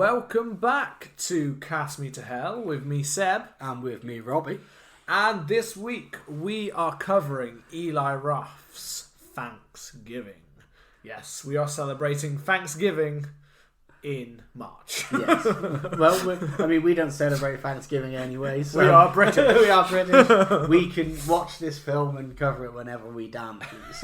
welcome back to Cast Me to Hell with me, Seb. And with me, Robbie. And this week we are covering Eli Roth's Thanksgiving. Yes, we are celebrating Thanksgiving in March. Yes. Well, we don't celebrate Thanksgiving anyway. So we are British. We are British. We can watch this film and cover it whenever we damn please.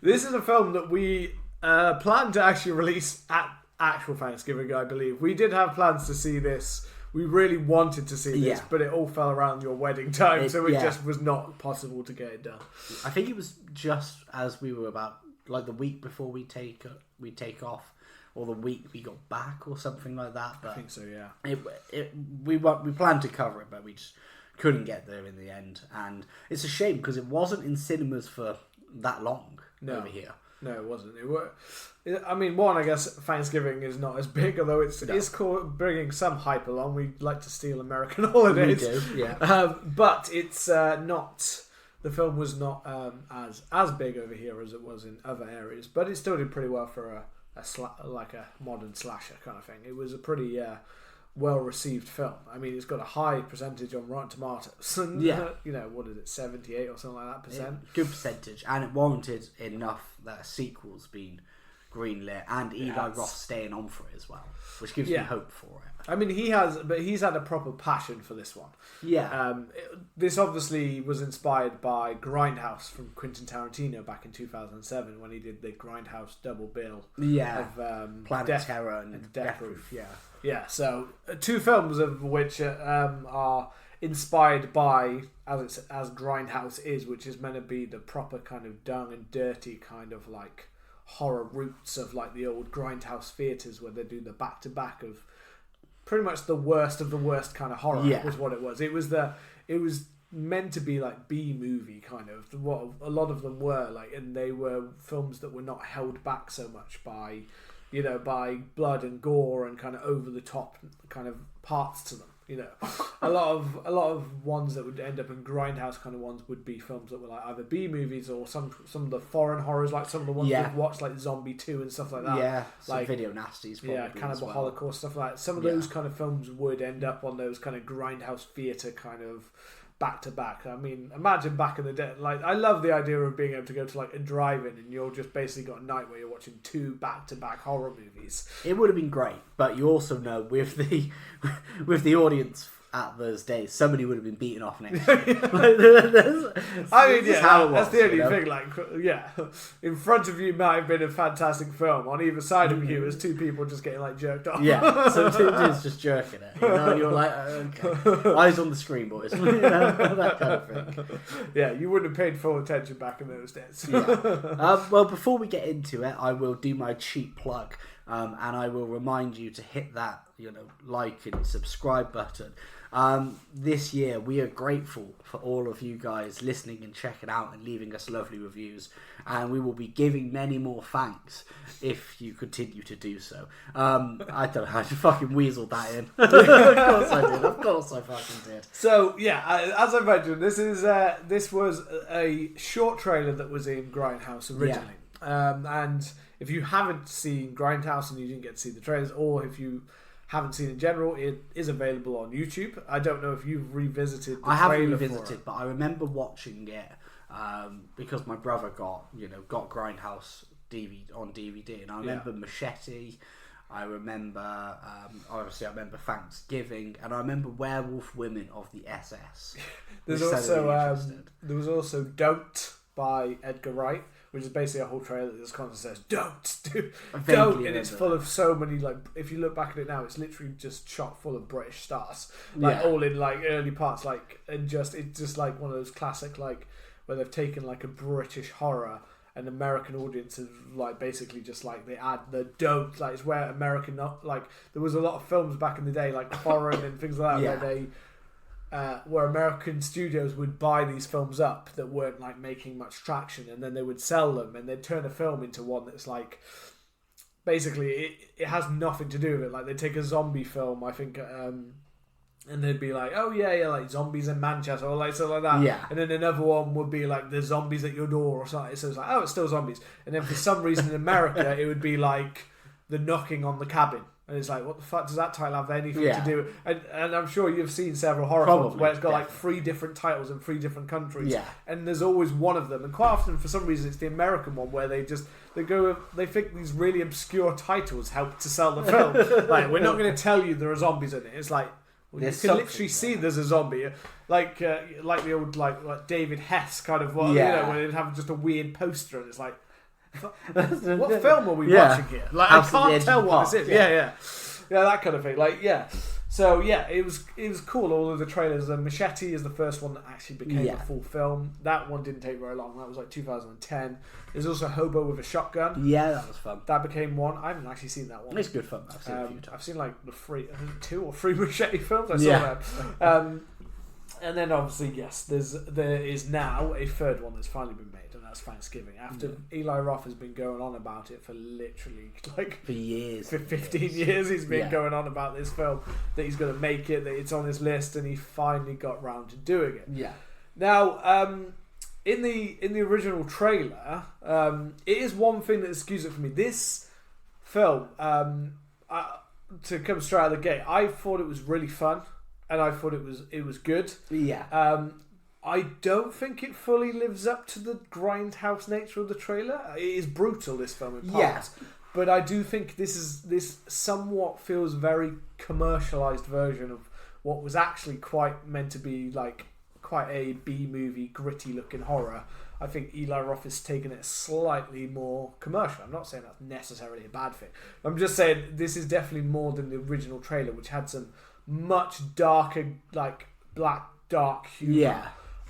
This is a film that we plan to actually release at actual Thanksgiving, I believe. We did have plans to see this. We really wanted to see this, but it all fell around your wedding time, so it just was not possible to get it done. I think it was just as we were about, like the week before we take off, or the week we got back, or something like that. But I think so, yeah. We planned to cover it, but we just couldn't get there in the end. And it's a shame, because it wasn't in cinemas for that long over here. No, it wasn't. I guess Thanksgiving is not as big, although it's bringing some hype along. We like to steal American holidays. We do, yeah. But it's not. The film was not as big over here as it was in other areas, but it still did pretty well for a modern slasher kind of thing. It was a pretty well-received film. I mean, it's got a high percentage on Rotten Tomatoes. And, what is it, 78 or something like that percent? Yeah, good percentage, and it warranted enough that a sequel's been greenlit, and Eli Roth staying on for it as well, which gives me hope for it. I mean, he's had a proper passion for this one. Yeah. This obviously was inspired by Grindhouse from Quentin Tarantino back in 2007 when he did the Grindhouse double bill. Yeah. Of Planet Terror and Death Proof. Yeah. Yeah. So two films of which are inspired by as Grindhouse is, which is meant to be the proper kind of dung and dirty kind of like horror roots of like the old Grindhouse theatres where they do the back to back of pretty much the worst of the worst kind of horror was what it was. It was meant to be like B movie kind of what a lot of them were like, and they were films that were not held back so much by blood and gore and kind of over the top kind of parts to them. A lot of ones that would end up in Grindhouse kind of ones would be films that were like either B movies or some of the foreign horrors, like some of the ones we've watched, like Zombie 2 and stuff like that. Yeah, like video nasties. Cannibal Holocaust, stuff like that. Some of those kind of films would end up on those kind of Grindhouse theatre kind of back to back. I mean, imagine back in the day. Like, I love the idea of being able to go to like a drive-in and you're just basically got a night where you're watching two back-to-back horror movies. It would have been great, but you also know with the audience at those days, somebody would have been beaten off next year. That's the only thing. Like, in front of you might have been a fantastic film. On either side of you, there's two people just getting like jerked off. Yeah, so two dudes just jerking it. And you're like, okay, eyes on the screen, boys. That kind of thing. Yeah, you wouldn't have paid full attention back in those days. Well, before we get into it, I will do my cheap plug, and I will remind you to hit that like and subscribe button. This year we are grateful for all of you guys listening and checking out and leaving us lovely reviews, and we will be giving many more thanks if you continue to do so. I don't know how to fucking weasel that in. Of course I fucking did. So as I mentioned, this was a short trailer that was in Grindhouse originally, and if you haven't seen Grindhouse and you didn't get to see the trailers, or if you haven't seen it in general, it is available on YouTube. I don't know if you've revisited the trailer. I haven't revisited, but I remember watching it because my brother got Grindhouse on DVD, and I remember Machete. I remember obviously I remember Thanksgiving, and I remember Werewolf Women of the SS. There was also Don't by Edgar Wright, which is basically a whole trailer that just constantly says don't, and it's full of so many, like, if you look back at it now, it's literally just chock full of British stars, like all in like early parts, like, and it's just like one of those classic, like, where they've taken like a British horror and American audiences, like, basically just like they add the don't, like, it's where American, not like, there was a lot of films back in the day like Foreign and things like that where they where American studios would buy these films up that weren't like making much traction, and then they would sell them, and they'd turn a film into one that's like, basically it has nothing to do with it. Like, they'd take a zombie film, I think, and they'd be like, oh yeah, like zombies in Manchester or like something like that. Yeah. And then another one would be like the zombies at your door or something. So it's like, oh, it's still zombies. And then for some reason in America it would be like the knocking on the cabin. And it's like, what the fuck does that title have anything to do? And I'm sure you've seen several horror films where it's got like 3 different titles in 3 different countries. Yeah. And there's always one of them. And quite often, for some reason, it's the American one where they think these really obscure titles help to sell the film. Like, we're not going to tell you there are zombies in it. It's like, well, you can literally see there's a zombie. Like the old like David Hess kind of one, where they'd have just a weird poster and it's like, what film are we watching here? Like, House I can't tell what this is. Yeah, that kind of thing. Like, So it was cool. All of the trailers. Machete is the first one that actually became a full film. That one didn't take very long. That was like 2010. There's also Hobo with a Shotgun. Yeah, that was fun. That became one. I haven't actually seen that one. It's good fun. I've seen a few times. I've seen like the 2 or 3 Machete films. I saw them. And then obviously there is now a third one that's finally been made, and that's Thanksgiving. After Eli Roth has been going on about it for literally for years, for 15 years, he's been going on about this film, that he's going to make it, that it's on his list, and he finally got round to doing it. Yeah. Now, in the original trailer, it is one thing that excuse it for me. This film, to come straight out of the gate, I thought it was really fun. And I thought it was good. Yeah. I don't think it fully lives up to the grindhouse nature of the trailer. It is brutal, this film, in parts. Yeah. But I do think this somewhat feels very commercialised version of what was actually quite meant to be like quite a B-movie, gritty-looking horror. I think Eli Roth has taken it slightly more commercial. I'm not saying that's necessarily a bad thing. I'm just saying this is definitely more than the original trailer, which had some much darker, like black dark humor,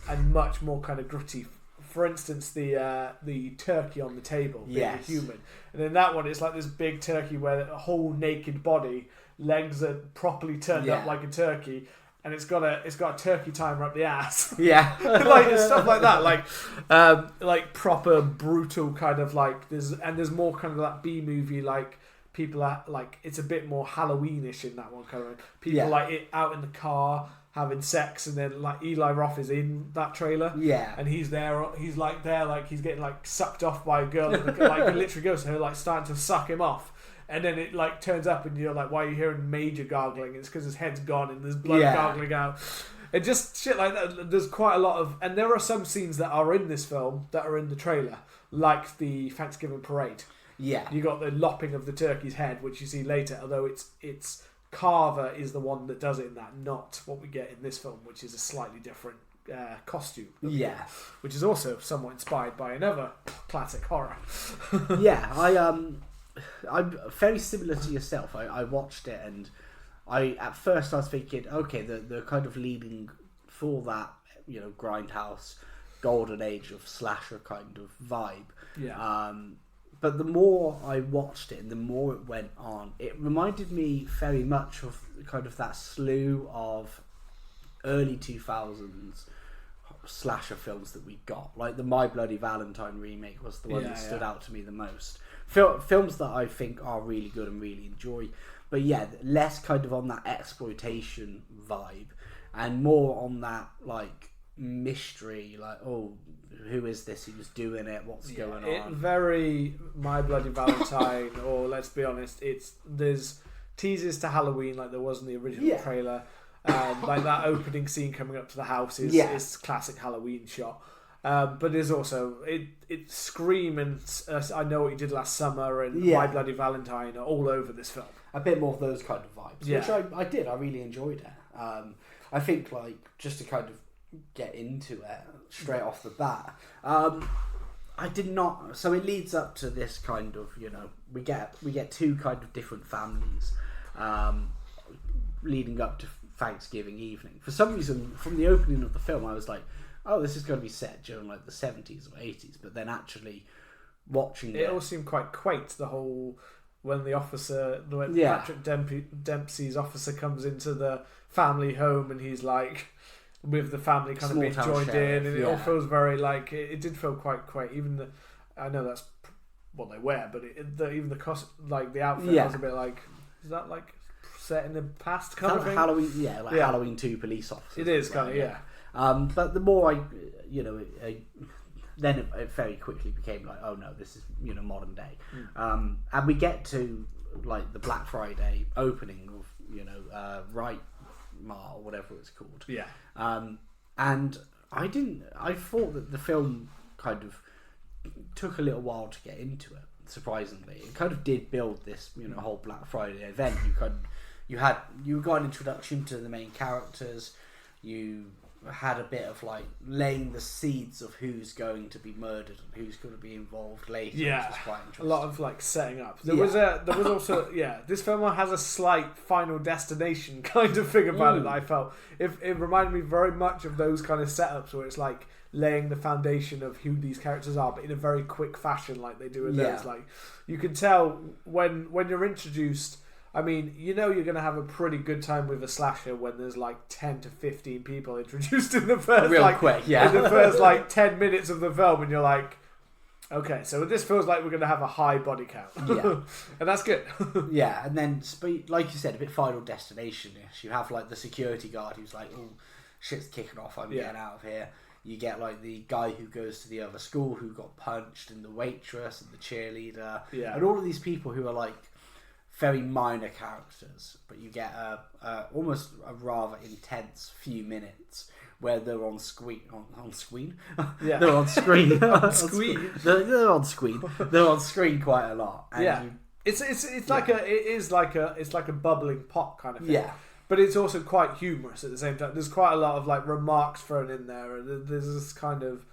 and much more kind of gritty. For instance, the turkey on the table being a human, and then that one it's like this big turkey where a whole naked body, legs are properly turned up like a turkey, and it's got a turkey timer up the ass. Yeah, like stuff like that, like proper brutal kind of like there's more kind of that B movie like. People are like, it's a bit more Halloweenish in that one kind of. People like it out in the car having sex, and then like Eli Roth is in that trailer. Yeah, and he's there. He's like there, like he's getting like sucked off by a girl. And like it literally goes to her, like starting to suck him off, and then it like turns up, and you're like, why are you hearing major gargling? It's because his head's gone and there's blood gargling out. And just shit like that. There's quite a lot of, and there are some scenes that are in this film that are in the trailer, like the Thanksgiving parade. Yeah, you got the lopping of the turkey's head, which you see later. Although it's Carver is the one that does it in that, not what we get in this film, which is a slightly different costume. Yeah, which is also somewhat inspired by another classic horror. Yeah, I'm very similar to yourself. I watched it, and at first I was thinking, okay, they're kind of leading for that, Grindhouse, golden age of slasher kind of vibe. Yeah. But the more I watched it and the more it went on, it reminded me very much of kind of that slew of early 2000s slasher films that we got. Like the My Bloody Valentine remake was the one that stood out to me the most. Films that I think are really good and really enjoy. But yeah, less kind of on that exploitation vibe and more on that like mystery, like, oh, who is this who's doing it, what's going on. Very My Bloody Valentine, or let's be honest, there's teases to Halloween like there was in the original trailer. Like that opening scene coming up to the house is classic Halloween shot. But there's also it's Scream and I Know What You Did Last Summer and My Bloody Valentine are all over this film. A bit more of those kind of vibes, which I did. I really enjoyed it. I think like just to kind of get into it straight off the bat, I did not. So it leads up to this kind of, we get two kind of different families leading up to Thanksgiving evening. For some reason, from the opening of the film, I was like, oh, this is going to be set during like the 70s or 80s. But then actually watching it all seemed quite quaint. The whole when Patrick Dempsey's officer comes into the family home and he's like, with the family kind of being joined in, and it all feels very like it did feel quite even I know that's what they wear, but even the cost, like the outfit was a bit like, is that like set in the past kind of thing? Halloween, Halloween 2 police officers. It is kind of but the more then it very quickly became like, oh no, this is modern day, and we get to like the Black Friday opening of Right Mar or whatever it's called. Yeah. And I thought that the film kind of took a little while to get into it. Surprisingly, it kind of did build this whole Black Friday event. You got an introduction to the main characters. You had a bit of like laying the seeds of who's going to be murdered and who's going to be involved later. Yeah, which was quite interesting. A lot of like setting up. There was also this film has a slight Final Destination kind of thing about it that I felt. It reminded me very much of those kind of setups where it's like laying the foundation of who these characters are, but in a very quick fashion, like they do in those. Like you can tell when you're introduced. I mean, you're going to have a pretty good time with a slasher when there's like 10 to 15 people introduced in the first in the first 10 minutes of the film, and you're like, okay, so this feels like we're going to have a high body count. Yeah. And that's good. Yeah, and then, like you said, a bit Final Destination-ish. You have like the security guard who's like, oh, shit's kicking off, I'm getting out of here. You get like the guy who goes to the other school who got punched, and the waitress, and the cheerleader, and all of these people who are like very minor characters, but you get almost a rather intense few minutes where they're on screen. Yeah, they're on screen. They're on screen. They're on screen quite a lot. And it's like a bubbling pot kind of thing. Yeah. But it's also quite humorous at the same time. There's quite a lot of like remarks thrown in there, and there's this kind of.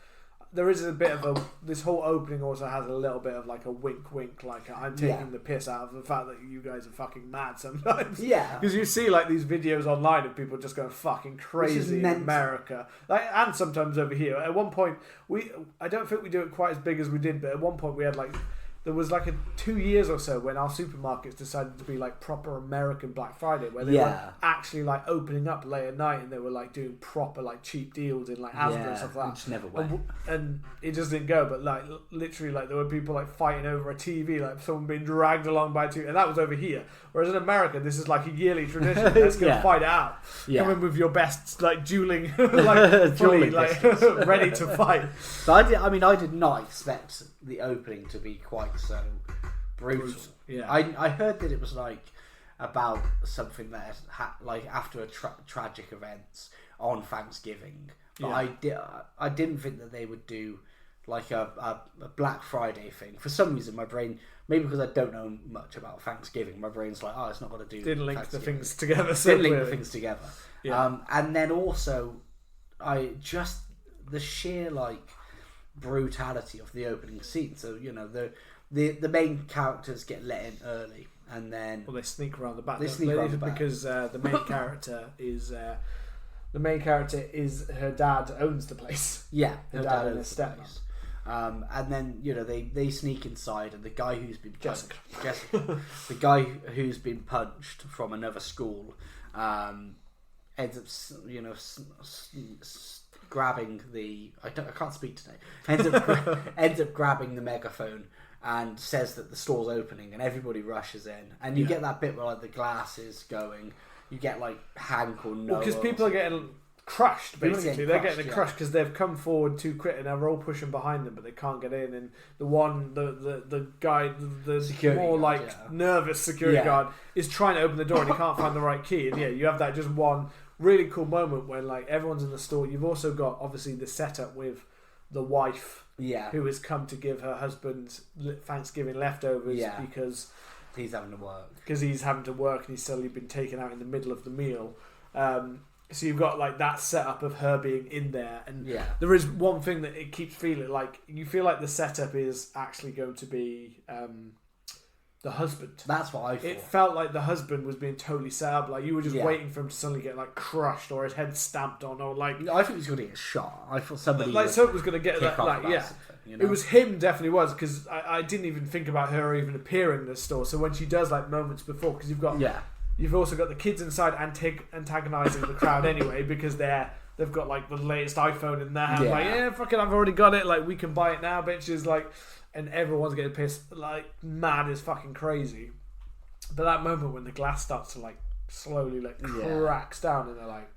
There is a bit of this whole opening also has a little bit of like a wink, like I'm taking the piss out of the fact that you guys are fucking mad sometimes. Yeah. Because you see like these videos online of people just going fucking crazy in America, and sometimes over here. At one point, I don't think we do it quite as big as we did, but at one point we had like. There was like 2 years or so when our supermarkets decided to be like proper American Black Friday, where they were actually like opening up late at night and they were like doing proper like cheap deals in like Asda and stuff like that. Which never went. And it just didn't go. But like literally, like there were people like fighting over a TV, like someone being dragged along by a TV, and that was over here. Whereas in America, this is like a yearly tradition. Let's go fight it out. Yeah. Come in with your best like dueling, fully, ready to fight. But I did not expect the opening to be quite so brutal. Yeah, I heard that it was like about something that like after a tragic events on Thanksgiving. But I didn't think that they would do like a Black Friday thing. For some reason, my brain, maybe because I don't know much about Thanksgiving, my brain's like, oh, it's not going to do. Didn't link the things together. Yeah. And then also, the sheer like brutality of the opening scene. So the main characters get let in early, and then they sneak around the back. Because the main character is her dad owns the place. Yeah, her dad owns the place. And then they sneak inside, and the guy who's been punched, Jessica, the guy who's been punched from another school, ends up grabbing the I can't speak today. Ends up grabbing the megaphone and says that the store's opening, and everybody rushes in, and you get that bit where like the glass is going. You get like Hank or Noah, because people are getting crushed. Basically, they're getting crushed because they've come forward too quick, and they're all pushing behind them, but they can't get in. And the guy, the security more guard, like nervous security guard, is trying to open the door, and he can't find the right key. And you have that just one really cool moment when like everyone's in the store. You've also got obviously the setup with the wife, who has come to give her husband Thanksgiving leftovers because he's having to work. And he's suddenly been taken out in the middle of the meal. So you've got like that setup of her being in there, and there is one thing that it keeps feeling like you feel like the setup is actually going to be the husband. That's what I thought. It felt like the husband was being totally set up, like you were just waiting for him to suddenly get like crushed or his head stamped on, or like I think he was going to get shot. I thought somebody was going to get that. Like it was him, definitely was, because I didn't even think about her even appearing in the store. So when she does like moments before, because you've got you've also got the kids inside antagonizing the crowd anyway, because they've got like the latest iPhone in their hand. Like fucking I've already got it. Like we can buy it now, bitches. Like. And everyone's getting pissed, like mad as fucking crazy. But that moment when the glass starts to like slowly like cracks down, and they're like,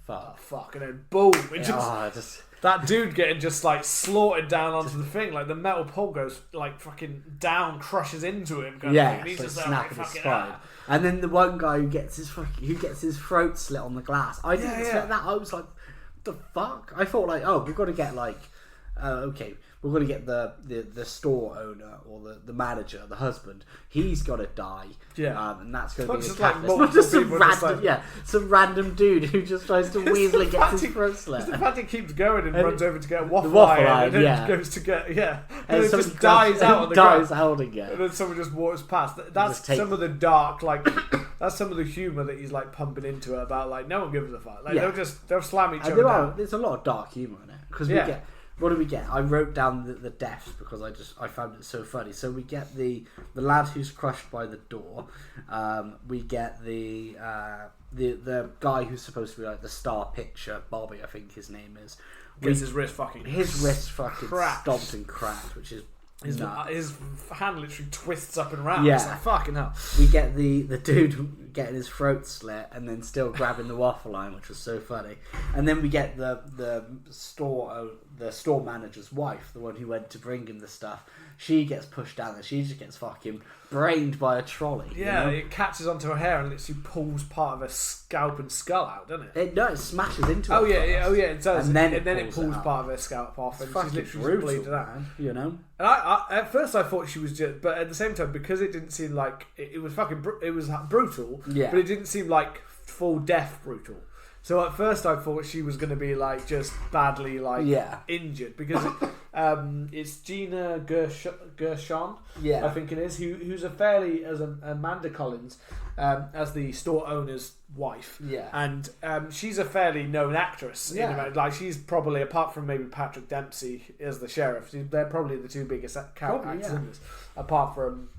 fuck. Oh, fuck. And then boom. That dude getting just like slaughtered down onto the thing. Like the metal pole goes like fucking down, crushes into him. Yeah, he's just snapping his spine. And then the one guy who gets his throat slit on the glass. I didn't expect that. I was like, what the fuck? I thought like, oh, we've got to get like, okay, we're going to get the store owner or the manager, the husband. He's got to die. Yeah. And that's going to be just the like catalyst. Not just some random dude who just tries to weasel and gets his throat slit. It's the fact he keeps going and runs over to get a waffle iron, and then goes to get and it just dies out on the ground. Again. And then someone just walks past. That's some of the dark, like that's some of the humour that he's like pumping into it about like no one gives a fuck. Like they'll slam each other down. There's a lot of dark humour in it because we get. What do we get? I wrote down the deaths because I found it so funny. So we get the lad who's crushed by the door. We get the guy who's supposed to be like the star pitcher, Bobby, I think his name is. His wrist fucking cracked. Stomped and cracked, which is his hand literally twists up and round. Yeah, it's like, fucking hell. We get the dude getting his throat slit and then still grabbing the waffle line, which was so funny. And then we get the store manager's wife, the one who went to bring him the stuff. She gets pushed down and she just gets fucking brained by a trolley. Yeah, it catches onto her hair and literally pulls part of her scalp and skull out, doesn't it? It smashes into her. Oh yeah, it does. And then it pulls part of her scalp off, and she's literally bleeding out. You know. And I at first I thought she was just, but at the same time because it didn't seem like it was fucking, it was brutal. Yeah. But it didn't seem like full death brutal. So at first I thought she was going to be like just badly like injured because it's Gina Gershon, I think it is, who's a fairly as Amanda Collins as the store owner's wife, and she's a fairly known actress. Like she's probably, apart from maybe Patrick Dempsey as the sheriff, they're probably the two biggest actors in this, apart from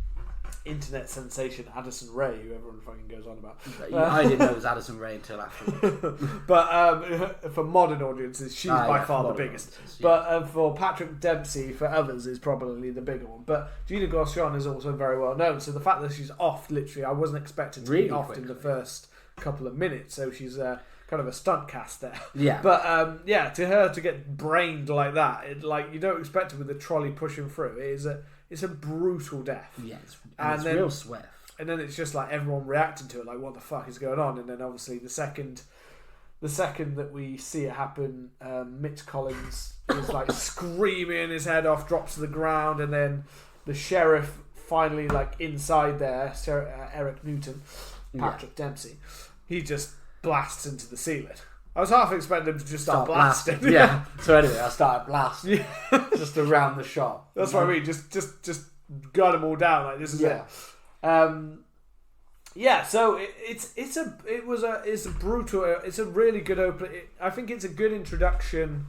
internet sensation Addison Rae, who everyone fucking goes on about. I didn't know it was Addison Rae until afterwards. But for modern audiences, she's by far the biggest. But for Patrick Dempsey, for others, is probably the bigger one. But Gina Gershon is also very well known. So the fact that she's off, literally, I wasn't expecting to be off in the first couple of minutes. So she's kind of a stunt cast there. Yeah. But to her to get brained like that, like you don't expect it with the trolley pushing through. It's a brutal death. Yeah, it's real swift. And then it's just like everyone reacting to it, like what the fuck is going on? And then obviously the second that we see it happen, Mitch Collins is like screaming his head off, drops to the ground, and then the sheriff finally like inside there, Eric Newton, Patrick Dempsey, he just blasts into the ceiling. I was half expecting him to just start blasting. Yeah. So anyway, I started blasting just around the shop. That's what I mean. Just gun them all down. Like this is it. So it's a brutal. It's a really good open. I think it's a good introduction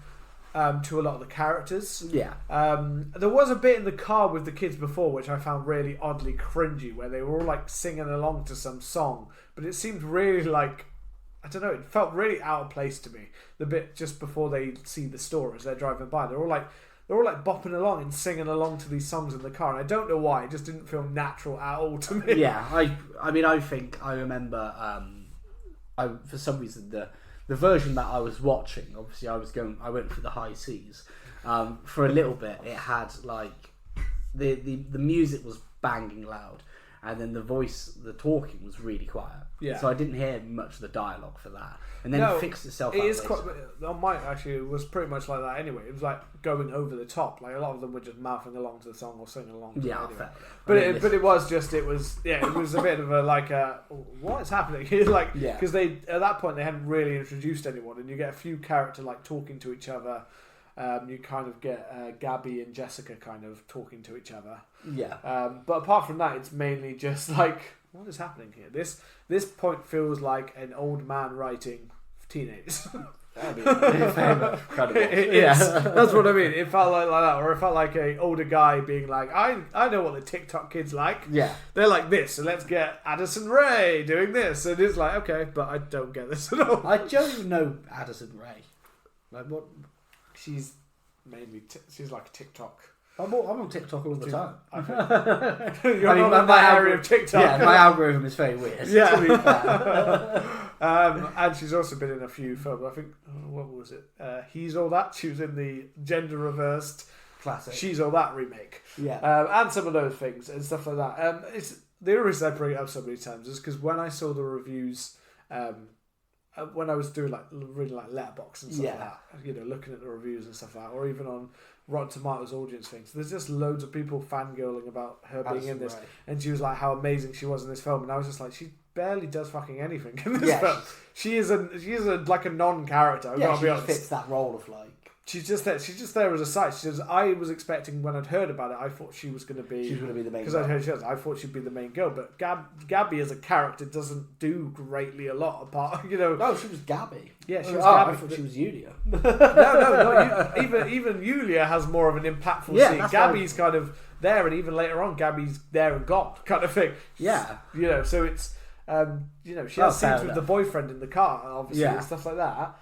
to a lot of the characters. Yeah. There was a bit in the car with the kids before, which I found really oddly cringy, where they were all like singing along to some song, but it seemed really like, I don't know, it felt really out of place to me. The bit just before they see the store as they're driving by, they're all like bopping along and singing along to these songs in the car, and I don't know why. It just didn't feel natural at all to me. Yeah, I mean, I think I remember. For some reason, the version that I was watching, obviously, I went through the high seas. For a little bit, it had like the music was banging loud. And then the talking was really quiet. Yeah. So I didn't hear much of the dialogue for that. And then it fixed itself out. It is quite. On mine, actually, it was pretty much like that anyway. It was like going over the top. Like a lot of them were just mouthing along to the song or singing along to it anyway. But it was a bit of a what is happening? Like, because they at that point they hadn't really introduced anyone, and you get a few characters like talking to each other. You kind of get Gabby and Jessica kind of talking to each other. Yeah. But apart from that, it's mainly just like, what is happening here? This point feels like an old man writing teenagers. That'd be famous. That's what I mean. It felt like that, or it felt like an older guy being like, I know what the TikTok kids like. Yeah. They're like this, so let's get Addison Rae doing this. And it's like, okay, but I don't get this at all. I don't even know Addison Rae. Like what? She's mainly she's like a TikTok. I'm on TikTok all the time. You're not in my area of TikTok. Yeah, my algorithm is very weird. Yeah. To be fair. And she's also been in a few films. I think, what was it? He's All That. She was in the gender reversed classic She's All That remake. Yeah. And some of those things and stuff like that. The only reason I bring it up so many times is because when I saw the reviews, when I was doing reading Letterboxd and stuff like that, looking at the reviews and stuff like that, or even on Rotten Tomatoes audience things, there's just loads of people fangirling about her being in this, and she was like how amazing she was in this film, and I was just like, she barely does fucking anything in this film. She is a non-character. I've got to be honest. Fits that role of She's just there. She's just there as a side. She says, I was expecting when I'd heard about it, I thought she was going to be. She was going to be the main. Because I'd heard she was. I thought she'd be the main girl, but Gabby as a character doesn't do greatly a lot apart. No, she was Gabby. Yeah, she was Gabby. I thought she was Yulia. no. Even Yulia has more of an impactful scene. Gabby's kind of there, and even later on, Gabby's there and gone, kind of thing. Yeah. So it's she has scenes with the boyfriend in the car, obviously, and stuff like that.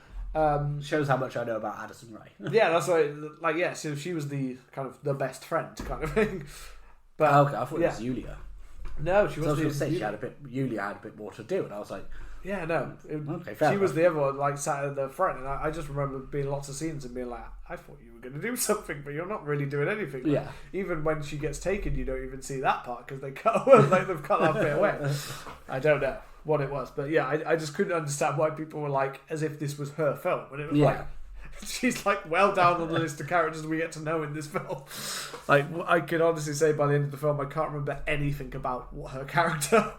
Shows how much I know about Addison Rae. Yeah, that's right. So she was the kind of the best friend kind of thing. But okay, I thought it was Yulia. No, she wasn't. I was going to say Yulia had a bit more to do, and I was like, yeah, no. She was the other one, sat at the front, and I just remember being lots of scenes and being like, I thought you were going to do something, but you're not really doing anything. Even when she gets taken, you don't even see that part because they cut they've cut that bit away. I don't know what it was, but I just couldn't understand why people were as if this was her film, and it was she's well down on the list of characters we get to know in this film. I can honestly say by the end of the film I can't remember anything about her character,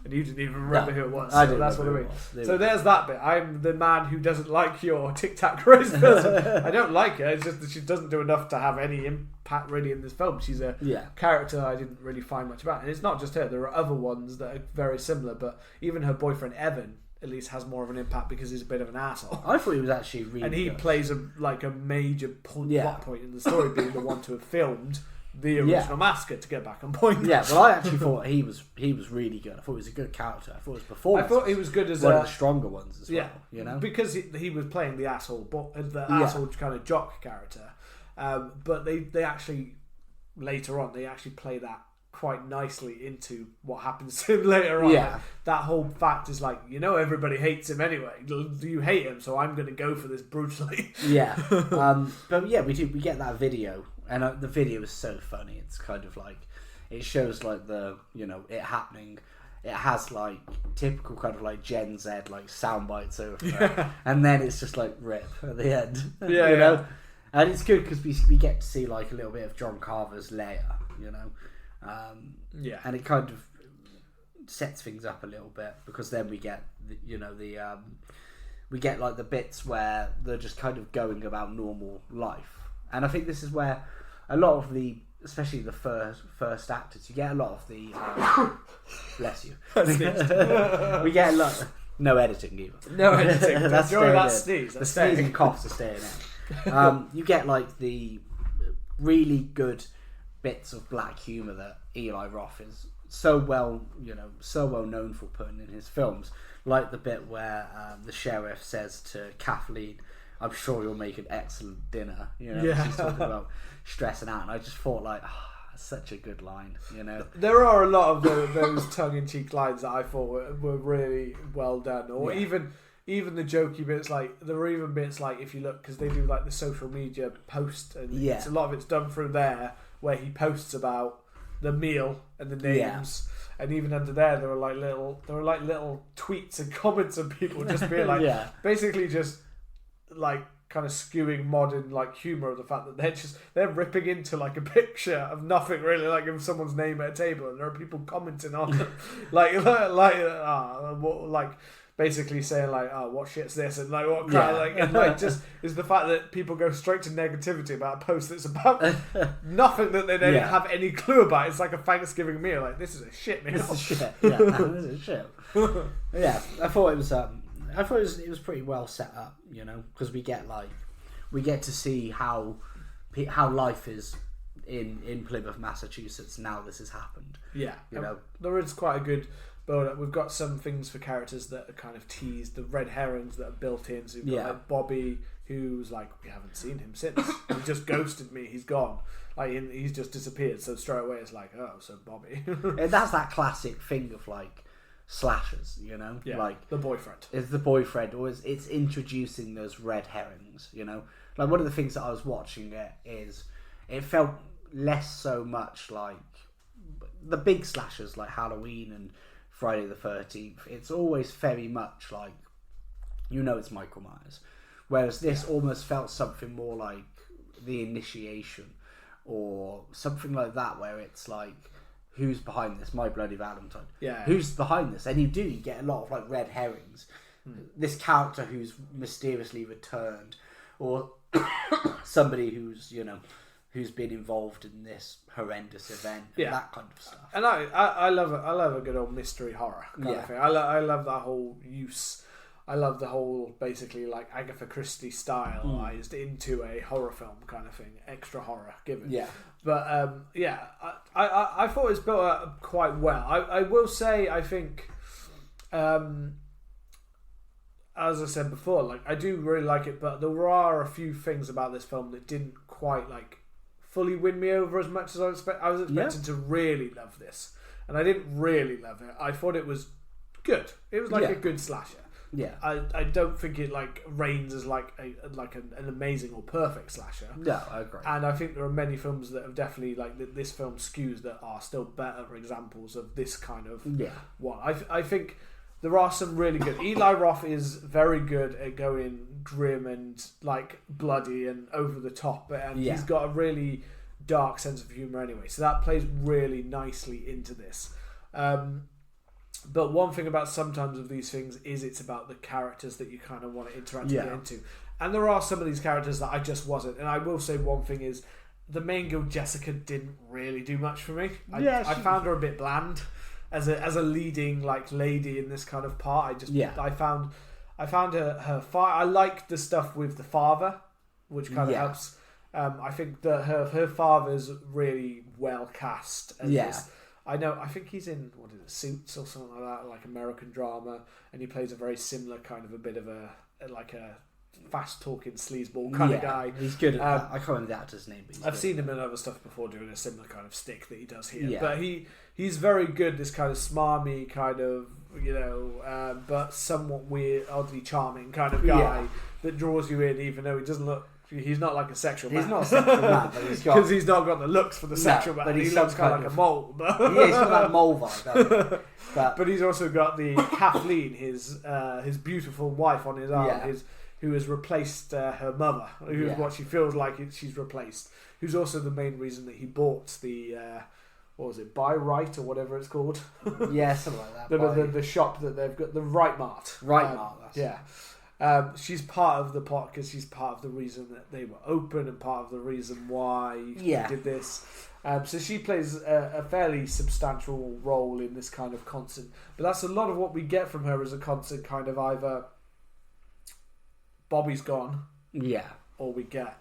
and you didn't even remember who it was. So that's what I mean. So there's that bit. I'm the man who doesn't like your Tic Tac race person. I don't like her. It's just that she doesn't do enough to have any impact really in this film. She's a character I didn't really find much about, and it's not just her. There are other ones that are very similar, but even her boyfriend Evan at least has more of an impact because he's a bit of an asshole. I thought he was actually really and he good. Plays a major plot point in the story, being the one to have filmed the original massacre to get back on point. Yeah, well, I actually thought he was really good. I thought he was a good character. I thought his performance. I thought he was good as one of the stronger ones as well. Because he was playing the asshole, asshole kind of jock character. But they actually later on they actually play that quite nicely into what happens to him later on. Yeah. That whole fact is everybody hates him anyway. Do you hate him? So I'm going to go for this brutally. Yeah. But yeah, we get that video, and the video is so funny. It's kind of it shows it happening. It has typical kind of Gen Z sound bites over it, and then it's just rip at the end. you know? And it's good because we get to see a little bit of John Carver's layer, and it kind of sets things up a little bit because then we get we get the bits where they're just kind of going about normal life, and I think this is where a lot of especially the first actors, you get a lot of the bless you. We get a lot. No editing either. No editing. That's enjoy that sneeze. The sneezing coughs are staying in. You get the really good bits of black humour that Eli Roth is so well known for putting in his films, like the bit where the sheriff says to Kathleen, "I'm sure you'll make an excellent dinner." She's talking about stressing out, and I just thought such a good line. There are a lot of those tongue-in-cheek lines that I thought were really well done, or even the jokey bits. There were even bits if you look, because they do the social media post, and a lot of it's done through there where he posts about the meal and the names, and even under there there were little tweets and comments of people just being basically just kind of skewing modern humour of the fact that they're ripping into a picture of nothing really, of someone's name at a table, and there are people commenting on it basically saying what shit's this, and what crap, and just is the fact that people go straight to negativity about a post that's about nothing that they don't have any clue about. It's a Thanksgiving meal, this is a shit meal. This is shit. Yeah, this is shit. I thought it was pretty well set up, because we get to see how life is in Plymouth, Massachusetts now this has happened. There is quite a good build up. We've got some things for characters that are kind of teased, the red herrings that are built in. So you've got Bobby, who's like, we haven't seen him since. He just ghosted me. He's gone. Like he's just disappeared. So straight away it's like, oh, so Bobby. And that's that classic thing of like slashers, you know, like the boyfriend. It's the boyfriend, or it's introducing those red herrings, you know. Like one of the things that I was watching it felt less so much like the big slashers like Halloween and Friday the 13th. It's always very much like, you know, it's Michael Myers. Whereas this almost felt something more like The Initiation or something like that, where it's like, who's behind this? My Bloody Valentine. Yeah. Who's behind this? And you get a lot of like red herrings. This character who's mysteriously returned, or somebody who's, you know, who's been involved in this horrendous event, and that kind of stuff. And I love a good old mystery horror kind of thing. I love that whole use. I love the whole basically like Agatha Christie stylized into a horror film kind of thing, extra horror given. Yeah. But I thought it was built up quite well. I will say I think, as I said before, like I do really like it, but there are a few things about this film that didn't quite like fully win me over as much as I was expecting to really love this, and I didn't really love it. I thought it was good. It was like a good slasher. Yeah, I don't think it like reigns as like an amazing or perfect slasher. No, I agree. And I think there are many films that have definitely like this film skews that are still better examples of this kind of one. I think there are some really good. Eli Roth is very good at going grim and like bloody and over the top, and he's got a really dark sense of humor anyway. So that plays really nicely into this. But one thing about sometimes of these things is it's about the characters that you kind of want to interact and get into. And there are some of these characters that I just wasn't. And I will say one thing is the main girl, Jessica, didn't really do much for me. I found her a bit bland as a leading like lady in this kind of part. I found her I liked the stuff with the father, which kind of helps. I think that her father's really well cast as this. I think he's in Suits or something like that, like American drama, and he plays a very similar kind of a bit of a fast talking sleazeball kind of guy. He's good at that. I can't remember the actor's name, but I've seen him in other stuff before doing a similar kind of stick that he does here. Yeah. But he's very good, this kind of smarmy kind of, you know, but somewhat weird, oddly charming kind of guy that draws you in, even though he doesn't look. He's not like a sexual man. He's not a sexual man, but because he's not got the looks for the sexual man. But he looks kind of like a mole. But he's got that mole vibe, doesn't he? But he's also got the Kathleen, his beautiful wife on his arm, who has replaced her mother, who's what she feels like she's replaced. Who's also the main reason that he bought the what was it, Buy Right or whatever it's called? Yeah, something like that. The shop that they've got, the Right Mart. Right Mart. She's part of the plot because she's part of the reason that they were open and part of the reason why they did this. So she plays a fairly substantial role in this kind of constant. But that's a lot of what we get from her as a constant kind of either Bobby's gone, or we get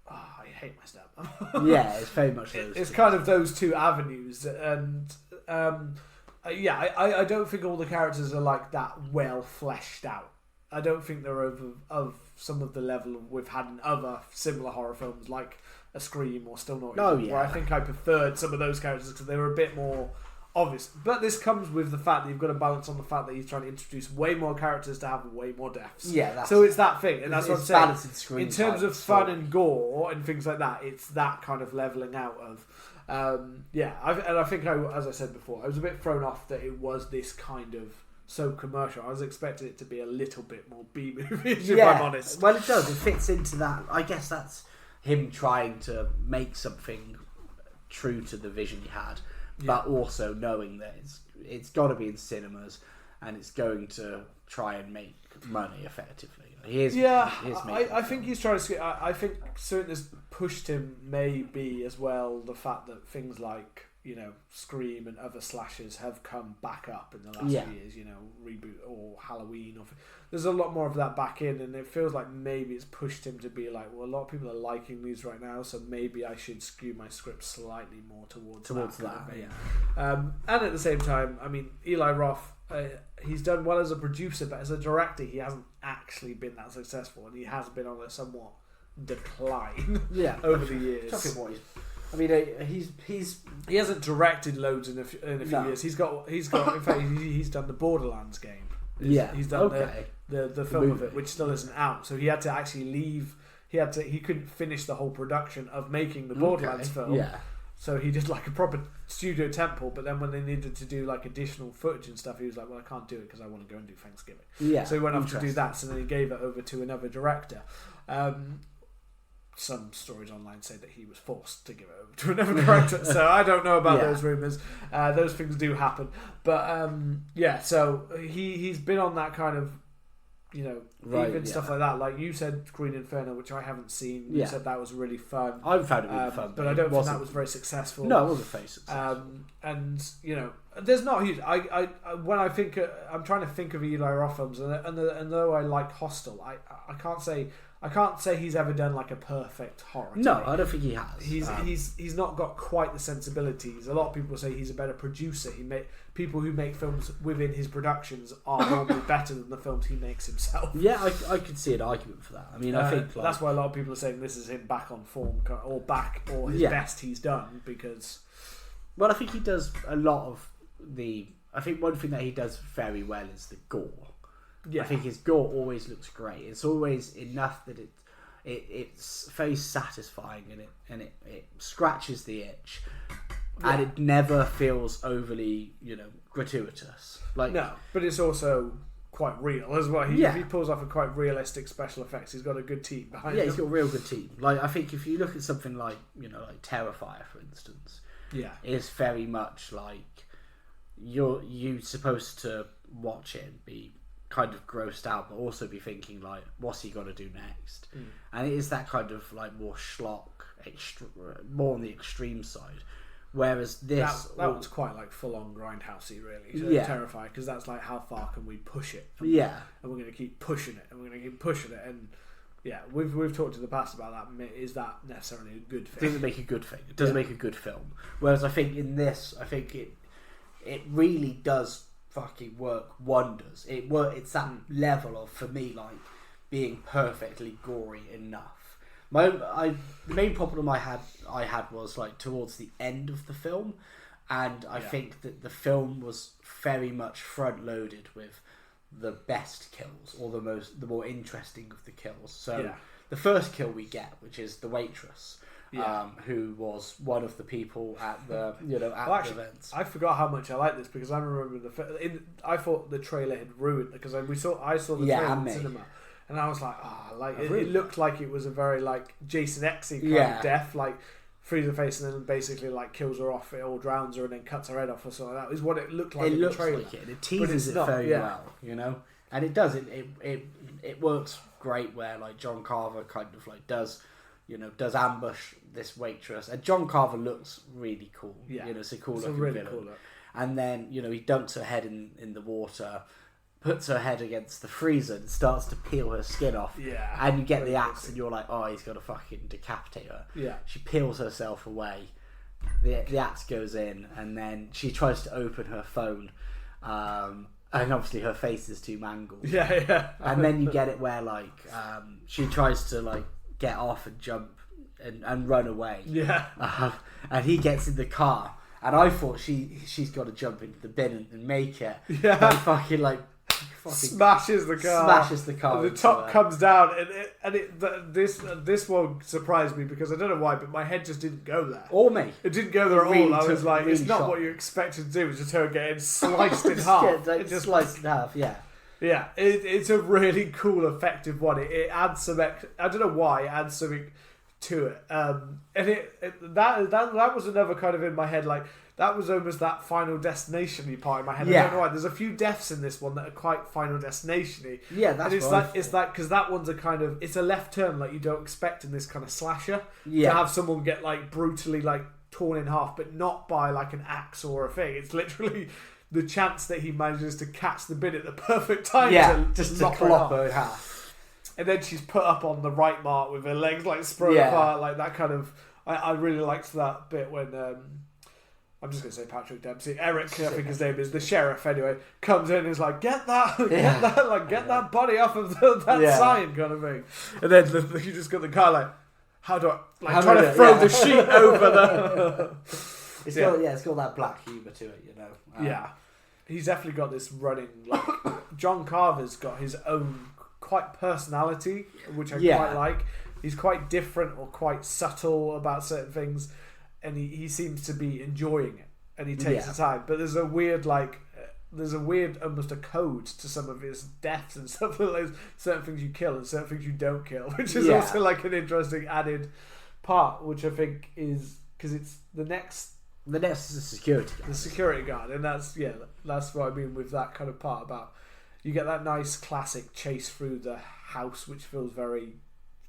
I hate my stepmom. It's very much those. It's kind of those two avenues, and I don't think all the characters are like that well fleshed out. I don't think they're of some of the level we've had in other similar horror films like A Scream or Still Not Evil, where I think I preferred some of those characters because they were a bit more obvious. But this comes with the fact that you've got to balance on the fact that he's trying to introduce way more characters to have way more deaths. So it's that thing, and that's what I'm saying. In terms of fun and gore and things like that, it's that kind of leveling out of. I think as I said before, I was a bit thrown off that it was this kind of so commercial. I was expecting it to be a little bit more B-movie, if I'm honest. Well, it does. It fits into that. I guess that's him trying to make something true to the vision he had, but also knowing that it's got to be in cinemas and it's going to try and make money effectively. I think he's trying to. I think something that's pushed him may be as well the fact that things like, you know, Scream and other slashers have come back up in the last few years, you know, Reboot or Halloween. There's a lot more of that back in, and it feels like maybe it's pushed him to be like, well, a lot of people are liking these right now, so maybe I should skew my script slightly more towards that. And at the same time, I mean, Eli Roth, he's done well as a producer, but as a director, he hasn't actually been that successful, and he has been on a somewhat decline over the years. I mean, he hasn't directed loads in a few years. He's got. In fact, he's done the Borderlands game. He's done the film of it, which still isn't out. So he had to actually leave. He couldn't finish the whole production of making the Borderlands film. Yeah. So he did like a proper studio temple, but then when they needed to do like additional footage and stuff, he was like, well, I can't do it because I want to go and do Thanksgiving. Yeah. So he went off to do that, so then he gave it over to another director. Some stories online say that he was forced to give it over to another director, so I don't know about those rumours. Those things do happen. But so he's been on that kind of, stuff like that. Like you said, Green Inferno, which I haven't seen. You said that was really fun. I found it really fun, but I don't think that was very successful. No, it wasn't very successful. And there's not huge. When I think, I'm trying to think of Eli Roth films, and though I like Hostel, I can't say he's ever done like a perfect horror. No, I don't think he has. He's not got quite the sensibilities. A lot of people say he's a better producer. People who make films within his productions are normally better than the films he makes himself. Yeah, I could see an argument for that. I mean, I think that's why a lot of people are saying this is him back on form or his best he's done, because. Well, I think he does a lot of the. I think one thing that he does very well is the gore. Yeah. I think his gore always looks great. It's always enough that it's very satisfying, and it scratches the itch, and it never feels overly gratuitous. Like no, but it's also quite real as well. He pulls off a quite realistic special effects. He's got a good team behind him. Yeah, he's got a real good team. Like I think if you look at something like like Terrifier, for instance, it's very much like you're supposed to watch it and be kind of grossed out, but also be thinking like, what's he got to do next? And it is that kind of like more schlock, more on the extreme side. Whereas this that was quite like full on grindhousey, really. Terrifying, because that's like, how far can we push it? And we're going to keep pushing it, and we're going to keep pushing it, and we've talked in the past about that. Is that necessarily a good thing? It doesn't make a good thing. It doesn't make a good film. Whereas I think in this, it really does fucking work wonders. It's that level of, for me, like being perfectly gory enough. The main problem I had was like towards the end of the film, and I think that the film was very much front loaded with the best kills, or the more interesting of the kills. So the first kill we get, which is the waitress. Who was one of the people at the the events. I forgot how much I like this, because I remember I thought the trailer had ruined, because I saw the trailer in cinema, and I was like, it looked like it was a very like Jason X-y kind of death, like frees her face and then basically like kills her off, or drowns her and then cuts her head off or something like that. Is what it looked like in the trailer. Like it. It teases it very well, and it does. It works great where like John Carver kind of like does ambush this waitress, and John Carver looks really cool. It's a cool looking villain. Cool look. And then he dunks her head in the water, puts her head against the freezer, and starts to peel her skin off. Yeah. And you get the axe, and you're like, oh, he's got to fucking decapitate her. Yeah. She peels herself away. The axe goes in, and then she tries to open her phone, and obviously her face is too mangled. Yeah. And then you get it where like she tries to like get off and jump and run away. Yeah. And he gets in the car, and I thought she's got to jump into the bin and make it. Yeah. And fucking smashes the car. And the top comes down, and this won't surprise me, because I don't know why, but my head just didn't go there. Or me. It didn't go there at all. I was like, it's not what you expected to do. It's just her getting sliced in half. Just sliced in half. Yeah. Yeah, it's a really cool, effective one. It adds some. I don't know why, it adds something to it. And that was another kind of in my head. Like that was almost that Final Destination-y part in my head. I don't know why. There's a few deaths in this one that are quite Final Destination-y. Yeah, that's. And it's like because that one's a kind of, it's a left turn like you don't expect in this kind of slasher. Yeah. To have someone get like brutally like torn in half, but not by like an axe or a thing. It's literally the chance that he manages to catch the bin at the perfect time to clop her in half. And then she's put up on the right mark with her legs like spread apart, like that kind of. I really liked that bit when I'm just going to say Patrick Dempsey. Eric, I think his name is, the sheriff anyway, comes in and is like, get that body off of that sign kind of thing. And then you just got the guy like, how do I, like, trying to throw the sheet over the... It's got that black humour to it, you know. Yeah. He's definitely got this running, like, John Carver's got his own quite personality, which I quite like. He's quite different or quite subtle about certain things, and he seems to be enjoying it, and he takes the time. But there's a weird almost a code to some of his deaths and stuff. Like certain things you kill and certain things you don't kill, which is also like an interesting added part, which I think is because it's the next is the security guard. The security guard, and that's what I mean with that kind of part about you get that nice classic chase through the house, which feels very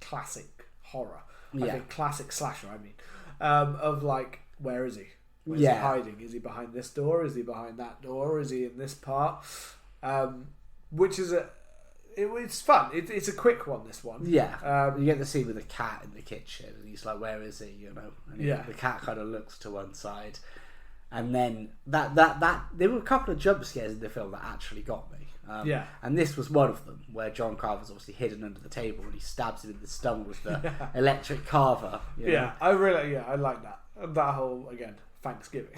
classic horror. I think classic slasher. I mean. Of like, where is he? Where's he hiding? Is he behind this door? Is he behind that door? Is he in this part? Which is it's fun. It's a quick one. This one. Yeah. You get the scene with the cat in the kitchen, and he's like, "Where is he?" You know. And the cat kind of looks to one side, and then that there were a couple of jump scares in the film that actually got me. And this was one of them, where John Carver's obviously hidden under the table and he stabs him in the stomach with the electric carver. You know? I like that. That whole, again, Thanksgiving.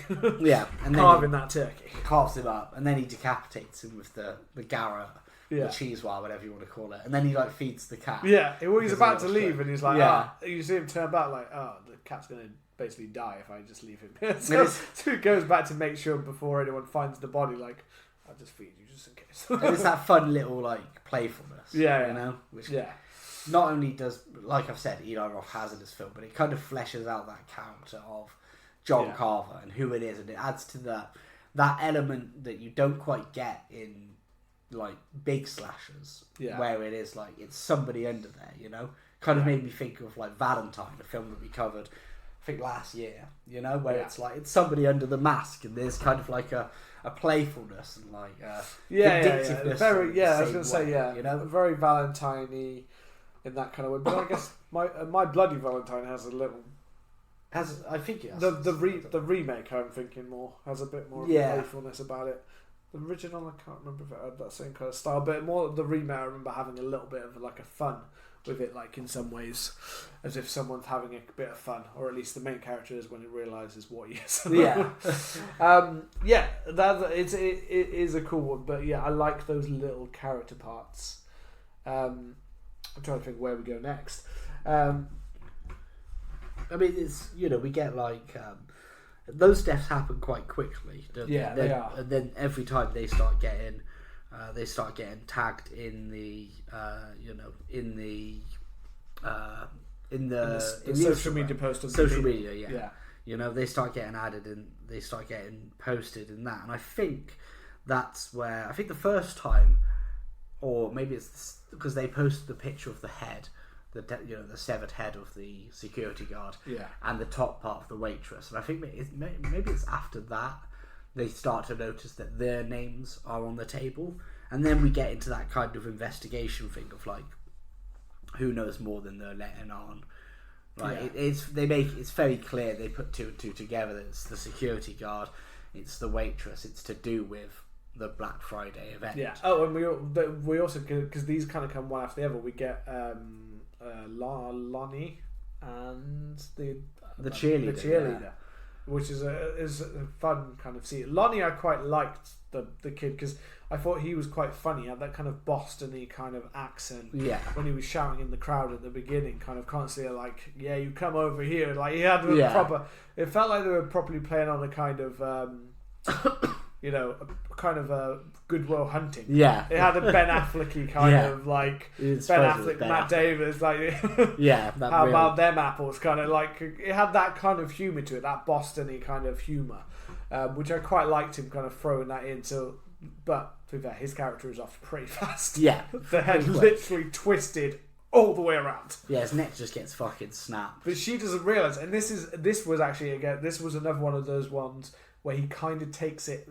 And carving that turkey. Carves him up, and then he decapitates him with the garrote, the cheese wire, whatever you want to call it. And then he like feeds the cat. Yeah, well, he's about to leave, and he's like, you see him turn back like, the cat's going to basically die if I just leave him. so he goes back to make sure before anyone finds the body, like, I'll just feed you just in case. And it's that fun little like playfulness, you know, which not only does, like I've said, Eli Roth has in this film, but it kind of fleshes out that character of John Carver and who it is, and it adds to that element that you don't quite get in like big slashers, where it is like it's somebody under there, you know. Kind of made me think of like Valentine, a film that we covered, I think last year, you know, where it's like it's somebody under the mask, and there's kind of like a playfulness and like vindictiveness. Very, I was going to say, you know, very Valentine-y in that kind of way. But I guess my Bloody Valentine has a little. I think it has. The remake, I'm thinking more has a bit more of a playfulness about it. The original, I can't remember if it had that same kind of style, but more the remake, I remember having a little bit of like a fun with it, like in some ways, as if someone's having a bit of fun, or at least the main character is when it realizes what he is. It is a cool one, but I like those little character parts. I'm trying to think where we go next. I mean, it's, you know, we get like those deaths happen quite quickly, don't they? They are. And then every time they start getting tagged in the social media post. Social media, you know, they start getting added and they start getting posted in that, and I think that's where the first time, or maybe it's because they posted the picture of the head, the severed head of the security guard, and the top part of the waitress, and I think maybe it's after that they start to notice that their names are on the table, and then we get into that kind of investigation thing of like, who knows more than they're letting on. Like it's very clear, they put two and two together. It's the security guard, it's the waitress. It's to do with the Black Friday event. Yeah. Oh, and we also, because these kind of come one after the other. We get Lonnie and the cheerleader. Which is a fun kind of scene. Lonnie, I quite liked the kid because I thought he was quite funny. He had that kind of Boston-y kind of accent. Yeah. When he was shouting in the crowd at the beginning, kind of constantly like, "Yeah, you come over here." Like he had proper. It felt like they were properly playing on a kind of, a kind of a Goodwill Hunting. Yeah. It had a Ben Affleck-y kind of like Ben Affleck, Matt Davis, like how about them apples? Kind of like it had that kind of humour to it, that Boston-y kind of humour, which I quite liked him kind of throwing that in. So, but to be fair, his character is off pretty fast. Yeah, the head literally twisted all the way around. Yeah, his neck just gets fucking snapped. But she doesn't realise, and this was another one of those ones where he kind of takes it.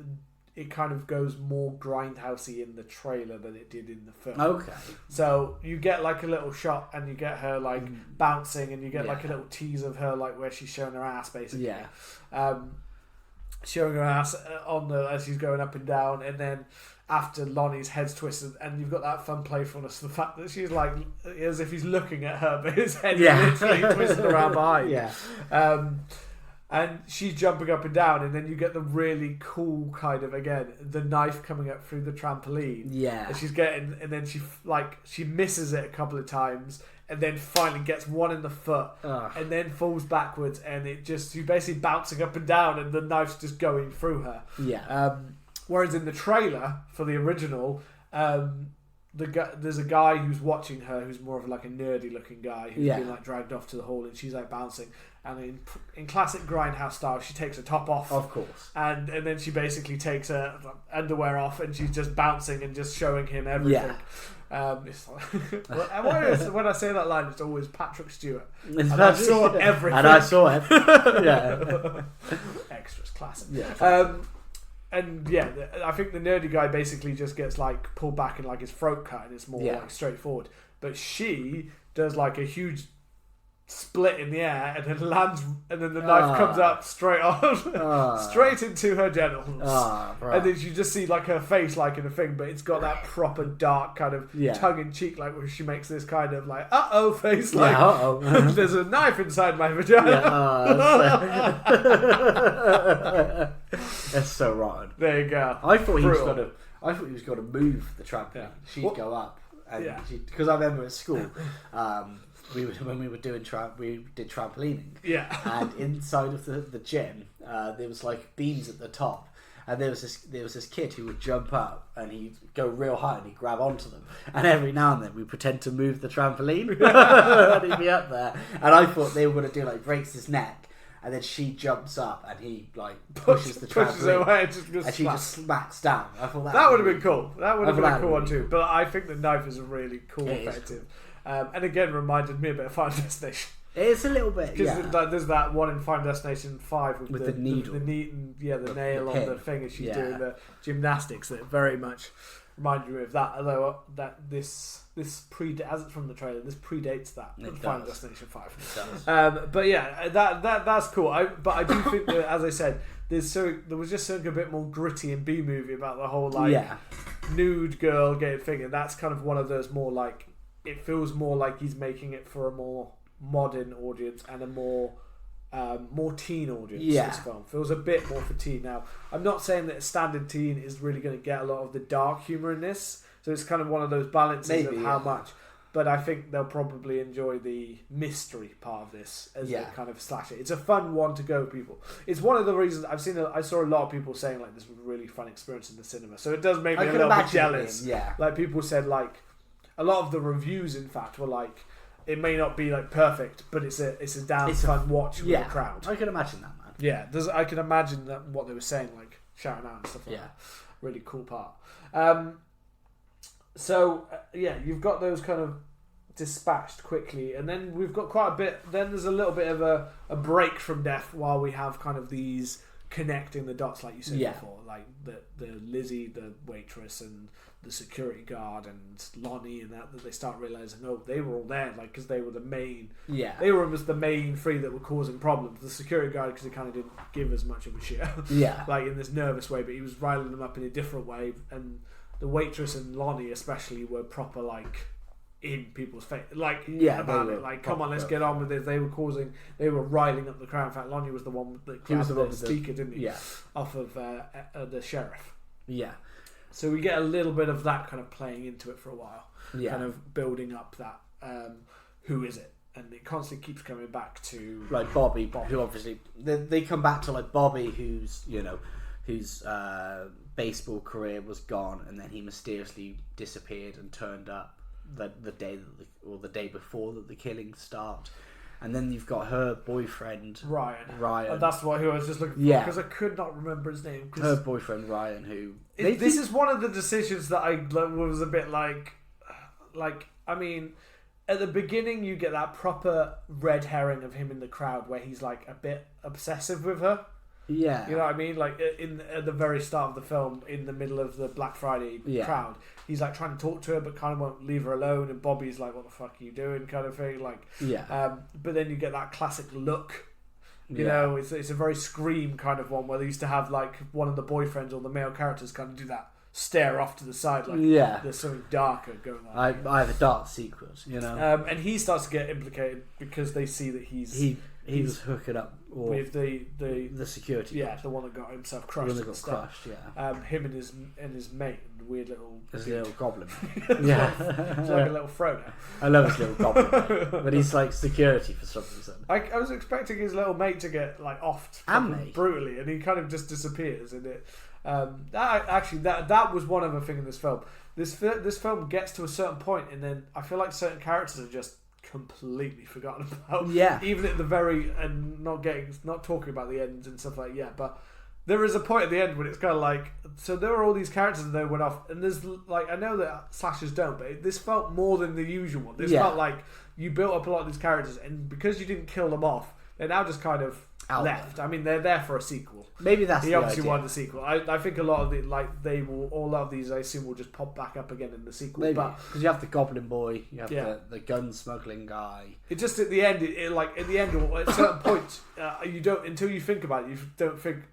It kind of goes more grindhousey in the trailer than it did in the film. Okay. So you get like a little shot, and you get her like bouncing, and you get like a little tease of her like where she's showing her ass basically. Yeah. showing her ass as she's going up and down, and then after Lonnie's head's twisted, and you've got that fun playfulness, the fact that she's like as if he's looking at her, but his head is literally twisted around behind. Yeah. And she's jumping up and down, and then you get the really cool kind of, again, the knife coming up through the trampoline. Yeah. And she's getting, and then she misses it a couple of times, and then finally gets one in the foot, and then falls backwards, and she's basically bouncing up and down, and the knife's just going through her. Yeah. Whereas in the trailer for the original, there's a guy who's watching her, who's more of like a nerdy looking guy who's been like dragged off to the hall, and she's like bouncing. And in classic Grindhouse style, she takes her top off, of course, and then she basically takes her underwear off, and she's just bouncing and just showing him everything. It's like, when I say that line, it's always Patrick Stewart. And I saw everything. And I saw it. Yeah. Extras, classic. Yeah. And yeah, I think the nerdy guy basically just gets like pulled back and like his throat cut, and it's more like straightforward. But she does like a huge split in the air, and then lands, and then the knife comes up straight on, straight into her genitals. And then you just see like her face, like in a thing, but it's got that proper dark kind of tongue in cheek, like where she makes this kind of like face, like there's a knife inside my vagina. That's so rotten. There you go. I thought he was gonna move the trampoline. She'd go up, and because I remember at school. When we did trampolining, and inside of the gym, there was like beams at the top, and there was this kid who would jump up and he'd go real high and he'd grab onto them, and every now and then we pretend to move the trampoline, and he'd be up there, and I thought they were going to do like breaks his neck, and then she jumps up and he like pushes the trampoline away, and she just smacks down. I thought that would have been cool. That would have been a cool one too. But I think the knife is a really cool, effective. And again, reminded me a bit of Final Destination. It's a little bit, because there's that one in Final Destination 5 with the needle, the nail on the thing as she's doing the gymnastics. That very much reminded me of that. Although this as it's from the trailer, this predates that Final Destination 5. But yeah, that's cool. But I do think that, as I said, there was just something a bit more gritty and B-movie about the whole nude girl getting thing, and that's kind of one of those more like. It feels more like he's making it for a more modern audience and a more teen audience. This film feels a bit more for teen. Now, I'm not saying that a standard teen is really going to get a lot of the dark humour in this, so it's kind of one of those balances of how much. But I think they'll probably enjoy the mystery part of this as a kind of slasher. It's a fun one to go, people. It's one of the reasons I saw a lot of people saying like this was a really fun experience in the cinema. So it does make me a little bit jealous. Like people said like. A lot of the reviews, in fact, were like, it may not be like perfect, but it's a damn fun watch with a crowd. I can imagine that, man. Yeah, I can imagine that what they were saying, like shouting out and stuff like that. Really cool part. You've got those kind of dispatched quickly, and then we've got quite a bit. Then there's a little bit of a break from death while we have kind of these connecting the dots, like you said before, like the Lizzie, the waitress, and the security guard and Lonnie, and that they start realizing, they were all there, like because they were the main, they were almost the main three that were causing problems. The security guard, because he kind of didn't give as much of a shit, like in this nervous way, but he was riling them up in a different way. And the waitress and Lonnie especially were proper like in people's face, like about it, like come on, let's get on with this. They were riling up the crowd. In fact, Lonnie was the one that grabbed the speaker, didn't he? Off of the sheriff. So we get a little bit of that kind of playing into it for a while, kind of building up that who is it, and it constantly keeps coming back to like Bobby, who obviously they come back to like Bobby, whose baseball career was gone, and then he mysteriously disappeared and turned up the day before that the killings start. And then you've got her boyfriend Ryan. That's who I was just looking for, because I could not remember his name. Her boyfriend Ryan, who this is one of the decisions that I was a bit like I mean, at the beginning you get that proper red herring of him in the crowd where he's like a bit obsessive with her. Yeah, you know what I mean. Like at the very start of the film, in the middle of the Black Friday crowd, he's like trying to talk to her, but kind of won't leave her alone. And Bobby's like, "What the fuck are you doing?" kind of thing. Like, but then you get that classic look You know, it's a very Scream kind of one where they used to have like one of the boyfriends or the male characters kind of do that stare off to the side like there's something darker going on. I have a dark secret, you know. And he starts to get implicated because they see that he's hooking up with the security. Yeah, the one that got himself crushed. Him and his mate, the weird little goblin. Yeah, it's like a little Frodo. I love his little goblin, mate. But he's like security for some reason. I was expecting his little mate to get like offed brutally, and he kind of just disappears in it. That was one other thing in this film. This film gets to a certain point, and then I feel like certain characters are just completely forgotten about. Yeah. Even at the very and not talking about the ends and stuff like but there is a point at the end when it's kind of like, so there were all these characters and they went off, and there's like, I know that slashers don't, but this felt more than the usual. This felt like you built up a lot of these characters, and because you didn't kill them off, they're now just kind of left. I mean, they're there for a sequel. Maybe that's he obviously wanted a sequel. I think a lot of these I assume will just pop back up again in the sequel. Maybe because you have the Goblin Boy, you have the gun smuggling guy. It just at the end, or at certain points, you don't, until you think about it, you don't think.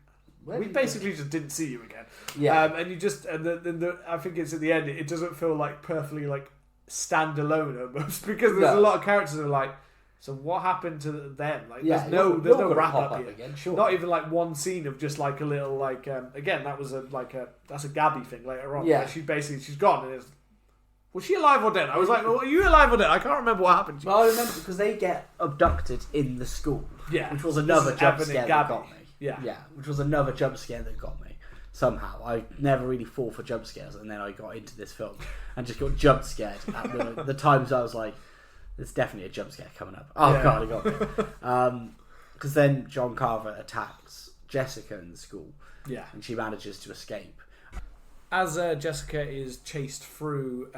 We basically just didn't see you again. Yeah, and you just I think it's at the end. It doesn't feel like perfectly like standalone almost because there's a lot of characters that are like. So what happened to them? Like, there's no wrap up here. Again, sure. Not even like one scene of just like a little like again that's a Gabby thing later on. Yeah, she's gone and was she alive or dead? I was like, well, are you alive or dead? I can't remember what happened. Well, I remember because they get abducted in the school. Yeah, which was another jump scare that got me. Yeah, which was another jump scare that got me. Somehow I never really fall for jump scares, and then I got into this film and just got jump scared at the times I was like. There's definitely a jump scare coming up. God, I got it. Because then John Carver attacks Jessica in the school. Yeah. And she manages to escape. As Jessica is chased through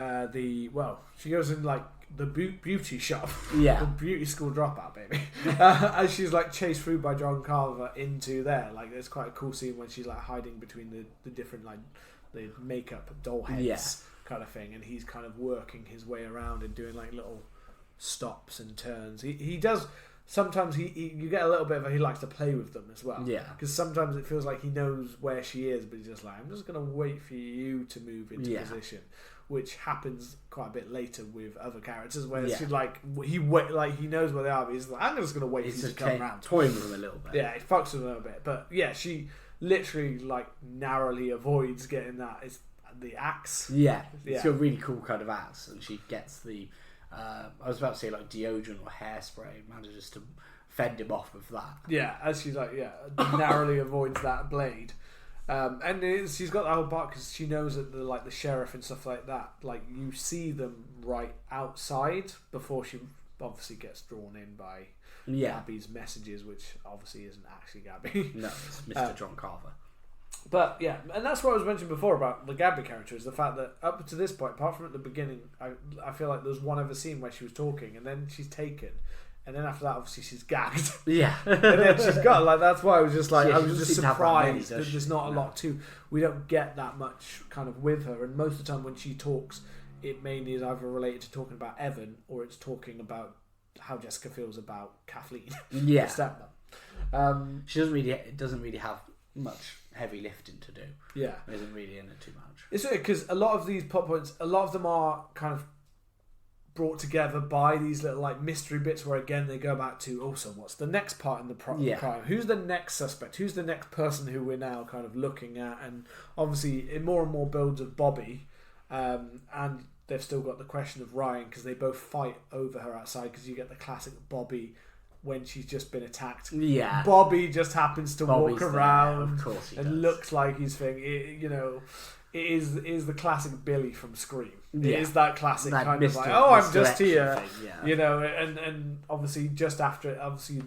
she goes in like the beauty shop. Yeah. The beauty school dropout, baby. As she's like chased through by John Carver into there. Like there's quite a cool scene when she's like hiding between the different like the makeup doll heads kind of thing. And he's kind of working his way around and doing like little stops and turns. He does sometimes. You get a little bit of he likes to play with them as well. Yeah, because sometimes it feels like he knows where she is, but he's just like, I'm just gonna wait for you to move into position, which happens quite a bit later with other characters where she he knows where they are, but he's like, I'm just gonna wait for you to come around, toying with them a little bit. Yeah, he fucks with them a little bit, but she literally like narrowly avoids getting that. It's the axe. Yeah, it's a really cool kind of axe, and she gets the. I was about to say like deodorant or hairspray, manages to fend him off with that. Yeah, as she's like, narrowly avoids that blade. And she's got that whole part because she knows that the sheriff and stuff like that, like you see them right outside before she obviously gets drawn in by Gabby's messages, which obviously isn't actually Gabby. No, it's Mr. John Carver. But yeah, and that's what I was mentioning before about the Gabby character is the fact that up to this point, apart from at the beginning, I feel like there's one other scene where she was talking and then she's taken, and then after that, obviously she's gagged. Yeah, and then she's got like that's why I was just like I was just surprised that there's not a lot to. We don't get that much kind of with her, and most of the time when she talks, it mainly is either related to talking about Evan or it's talking about how Jessica feels about Kathleen. Yeah, stepmom. She doesn't really have much heavy lifting to do. Yeah, it isn't really in it too much. It's weird because a lot of these plot points, a lot of them are kind of brought together by these little like mystery bits where again they go back to also what's the next part in the crime, who's the next suspect, who's the next person who we're now kind of looking at, and obviously it more and more builds of Bobby, and they've still got the question of Ryan because they both fight over her outside because you get the classic Bobby. When she's just been attacked, Bobby just happens to walk around and looks like he's thing. It is the classic Billy from Scream. It is that classic kind of like, I'm just here, and obviously just after,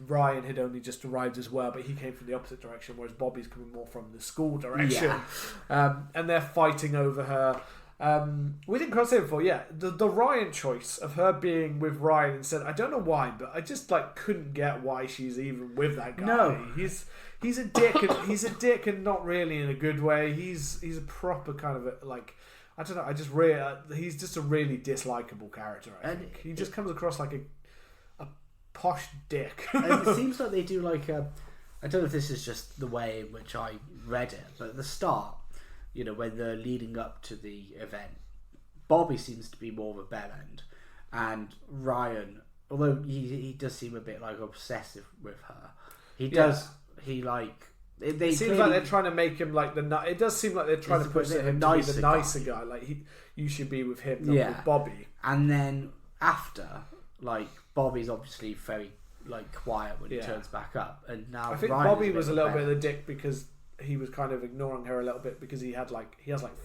Ryan had only just arrived as well, but he came from the opposite direction, whereas Bobby's coming more from the school direction, and they're fighting over her. We didn't quite say it before. The Ryan choice of her being with Ryan instead. I don't know why, but I just like couldn't get why she's even with that guy. No, he's a dick. He's a dick, and not really in a good way. He's a proper kind of I don't know. I just really he's just a really dislikable character. I think he just comes across like posh dick. And it seems like they do like a... I don't know if this is just the way in which I read it, but at the start, when they're leading up to the event, Bobby seems to be more of a bell end, and Ryan, although he does seem a bit like obsessive with her, he does It seems like they're trying to make him like it does seem like they're trying to push him to be the nicer guy. Like you should be with him, not with Bobby. And then after, Bobby's obviously very quiet when he turns back up, and now I think Ryan's Bobby was a little bit of a dick because he was kind of ignoring her a little bit because he has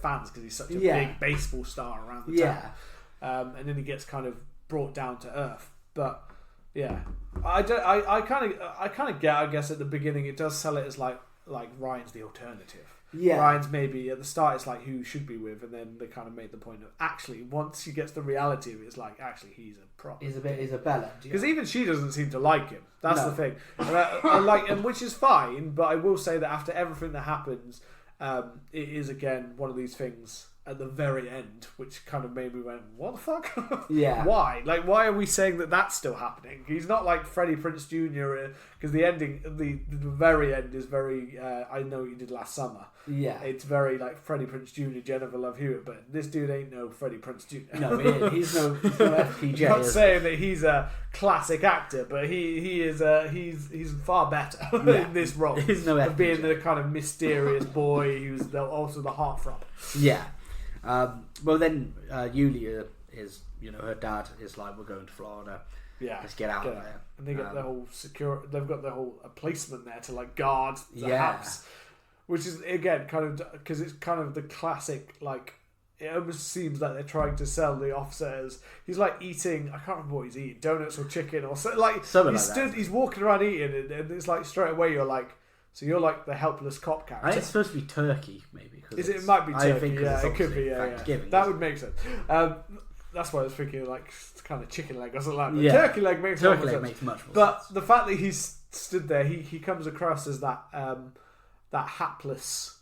fans because he's such a big baseball star around the town. And then he gets kind of brought down to earth. But I kind of get, I guess, at the beginning it does sell it as like Ryan's the alternative. Yeah, Ryan's maybe at the start it's like who you should be with, and then they kind of made the point of actually once he gets the reality of it, it's like actually he's a prop. He's a bella because even she doesn't seem to like him. That's the thing, and which is fine. But I will say that after everything that happens, it is again one of these things at the very end, which kind of made me went, what the fuck? Yeah. Why? Why are we saying that that's still happening? He's not like Freddie Prinze Jr. Because the ending, the very end is very, I Know What You Did Last Summer. Yeah. It's very like Freddie Prinze Jr., Jennifer Love Hewitt, but this dude ain't no Freddie Prinze Jr. No, he's no FPJ. I'm not saying that he's a classic actor, but he's far better in this role. He's no FPJ. Of being the kind of mysterious boy who's also the heartthrob. Yeah. Well, then Yulia is, her dad is like, we're going to Florida. Yeah, let's get out of there. And they got the whole They've got the whole policeman there to guard the house, which is again kind of because it's kind of the classic It almost seems like they're trying to sell the officer as he's eating. I can't remember what he's eating, donuts or chicken or something. He's walking around eating, and it's straight away you're like. So you're the helpless cop character. I think it's supposed to be turkey, maybe. It might be turkey, it could be, That would make sense. That's why I was thinking kind of chicken leg or something like that. Turkey leg makes much more sense. But the fact that he's stood there, he comes across as that hapless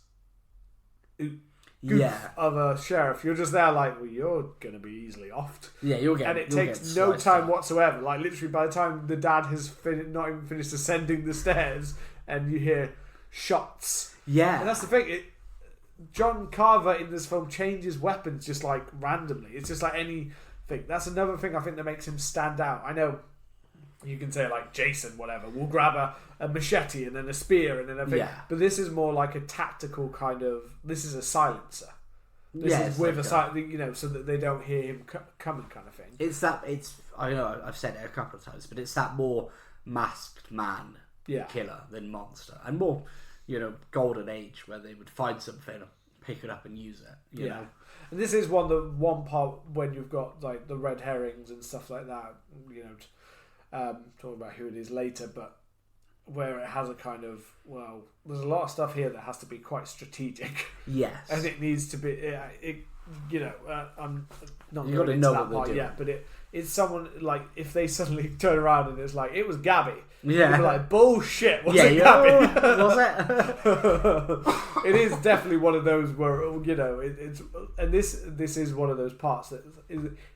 goof of a sheriff. You're just there well, you're going to be easily offed. Yeah, you'll get. And it takes no time whatsoever. Literally by the time the dad has not even finished ascending the stairs, and you hear shots. Yeah. And that's the thing. John Carver in this film changes weapons just randomly. It's just anything. That's another thing I think that makes him stand out. I know you can say Jason, whatever. We'll grab a machete and then a spear and then a thing. Yeah. But this is more like a tactical kind of... This is a silencer. This is with a silence, so that they don't hear him coming kind of thing. I know I've said it a couple of times, but it's that more masked man killer than monster, and more golden age where they would find something, pick it up and use it. You know? And this is one part when you've got the red herrings and stuff like that. Talking about who it is later, but where it has a kind of there's a lot of stuff here that has to be quite strategic. Yes, and it needs to be. I'm not you going to into know that what part yet, but it's someone if they suddenly turn around and it's it was Gabby. Yeah, you're bullshit. Was it Gabby? Was it? It is definitely one of those where it's and this is one of those parts that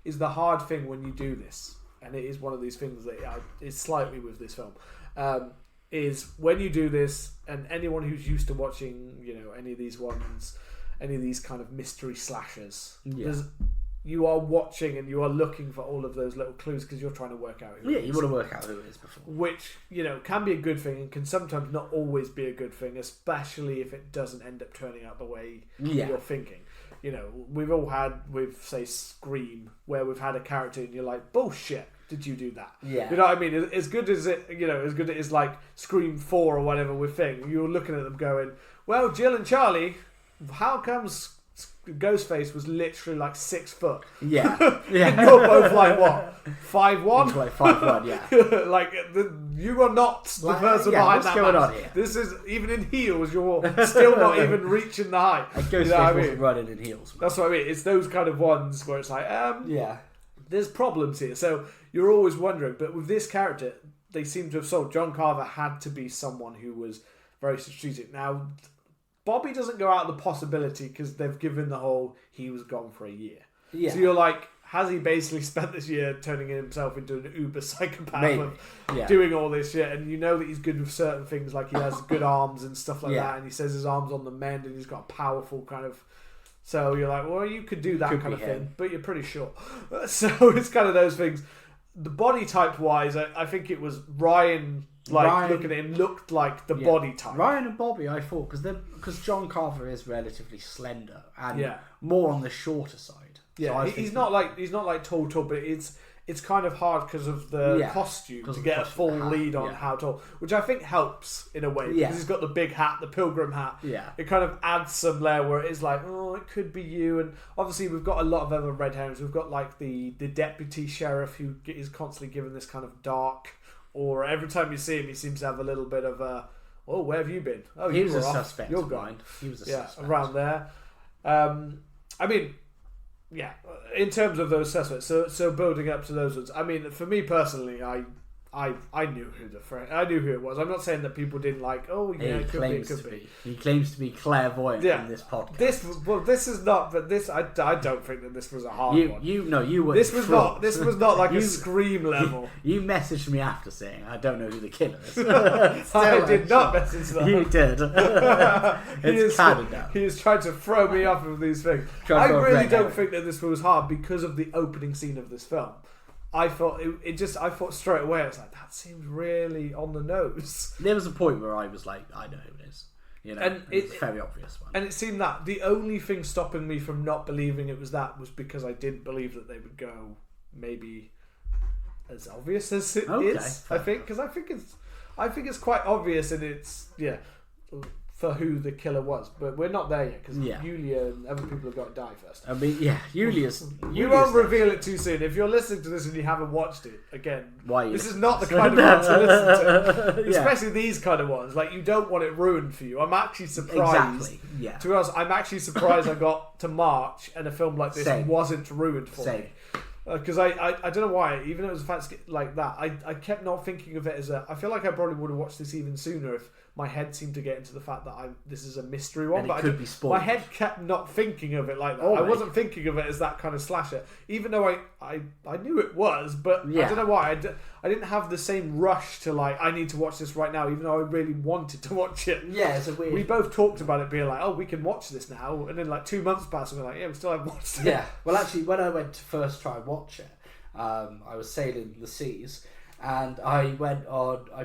is the hard thing when you do this, and it is one of these things that is slightly with this film. Is when you do this, and anyone who's used to watching, any of these kind of mystery slashers, you are watching and you are looking for all of those little clues because you're trying to work out who it is. Yeah, you want to work out who it is before. Which, can be a good thing and can sometimes not always be a good thing, especially if it doesn't end up turning out the way you're thinking. We've all had with, say, Scream, where we've had a character and you're like, bullshit. Did you do that? Yeah. You know what I mean? As good as it, as good as Scream 4 or whatever with Thing, you're looking at them going, well, Jill and Charlie, how comes Ghostface was literally 6 foot? Yeah. And you're both what? 5'1"? 5'1", yeah. You are not the person behind that. What's going on here? This is, even in heels, you're still not even reaching the height. And Ghostface wasn't running in heels. That's what I mean. It's those kind of ones where it's there's problems here. So you're always wondering, but with this character, they seem to have sold. John Carver had to be someone who was very strategic. Now, Bobby doesn't go out of the possibility because they've given the whole he was gone for a year. Yeah. So you're has he basically spent this year turning himself into an uber psychopath Maybe. doing all this shit? And you know that he's good with certain things, like he has good arms and stuff like Yeah. that, and he says his arms on the mend, and he's got a powerful kind of. So you're like, well, you could do that kind of thing, but you're pretty sure. So it's kind of those things. The body type wise, I think it was Ryan. Looking at him, looked like the body type. Ryan and Bobby, I thought, because John Carver is relatively slender and more on the shorter side. Yeah, so he's not like tall, but it's kind of hard because of the costume to get a full lead on how tall, which I think helps in a way because he's got the big hat, the pilgrim hat. Yeah, it kind of adds some layer where it is like, oh, it could be you. And obviously we've got a lot of other red herrings. We've got like the deputy sheriff who is constantly given this kind of dark. Or every time you see him, he seems to have a little bit of a, oh, where have you been? Oh, he you was were a off. suspect. You're gone. He was a suspect. Around there. I mean, yeah, in terms of those suspects, so building up to those ones. I mean, for me personally, I knew who it was. I'm not saying that people didn't like. Oh, yeah, it could be. He claims to be clairvoyant in this podcast. This is not. But this, I don't think that this was a hard one. You were. This was not like a Scream level. You messaged me after saying, "I don't know who the killer is." I did not message that. You did. It's canon now. He is trying to throw me off of these things. I really don't think that this was hard because of the opening scene of this film. I thought I thought straight away, I was like, that seems really on the nose. There was a point where I was like, I know who it is. You know, and it's a very obvious one. And it seemed that the only thing stopping me from not believing it was because I didn't believe that they would go maybe as obvious as it is. I think because I think it's quite obvious, and it's for who the killer was, but we're not there yet because Yulia and other people have got to die first. I mean, Julia's. We won't reveal it too soon. If you're listening to this and you haven't watched it, again, this is not the kind of one to listen to. Especially these kind of ones. Like, you don't want it ruined for you. I'm actually surprised. Exactly. Yeah. To be honest, I'm actually surprised I got to March and a film like this wasn't ruined for me. Because I don't know why, even though it was a fancy like that, I kept not thinking of it as a. I feel like I probably would have watched this even sooner if my head seemed to get into the fact that this is a mystery one. And but it could be spoiled. My head kept not thinking of it like that. Oh, I wasn't thinking of it as that kind of slasher, even though I knew it was. But I don't know why I didn't have the same rush to like I need to watch this right now, even though I really wanted to watch it. Yeah, it's a weird. We both talked about it being like, oh, we can watch this now, and then like 2 months passed, and we're like, yeah, we still haven't watched it. Yeah. Well, actually, when I went to first try and watch it. I was sailing the seas, and I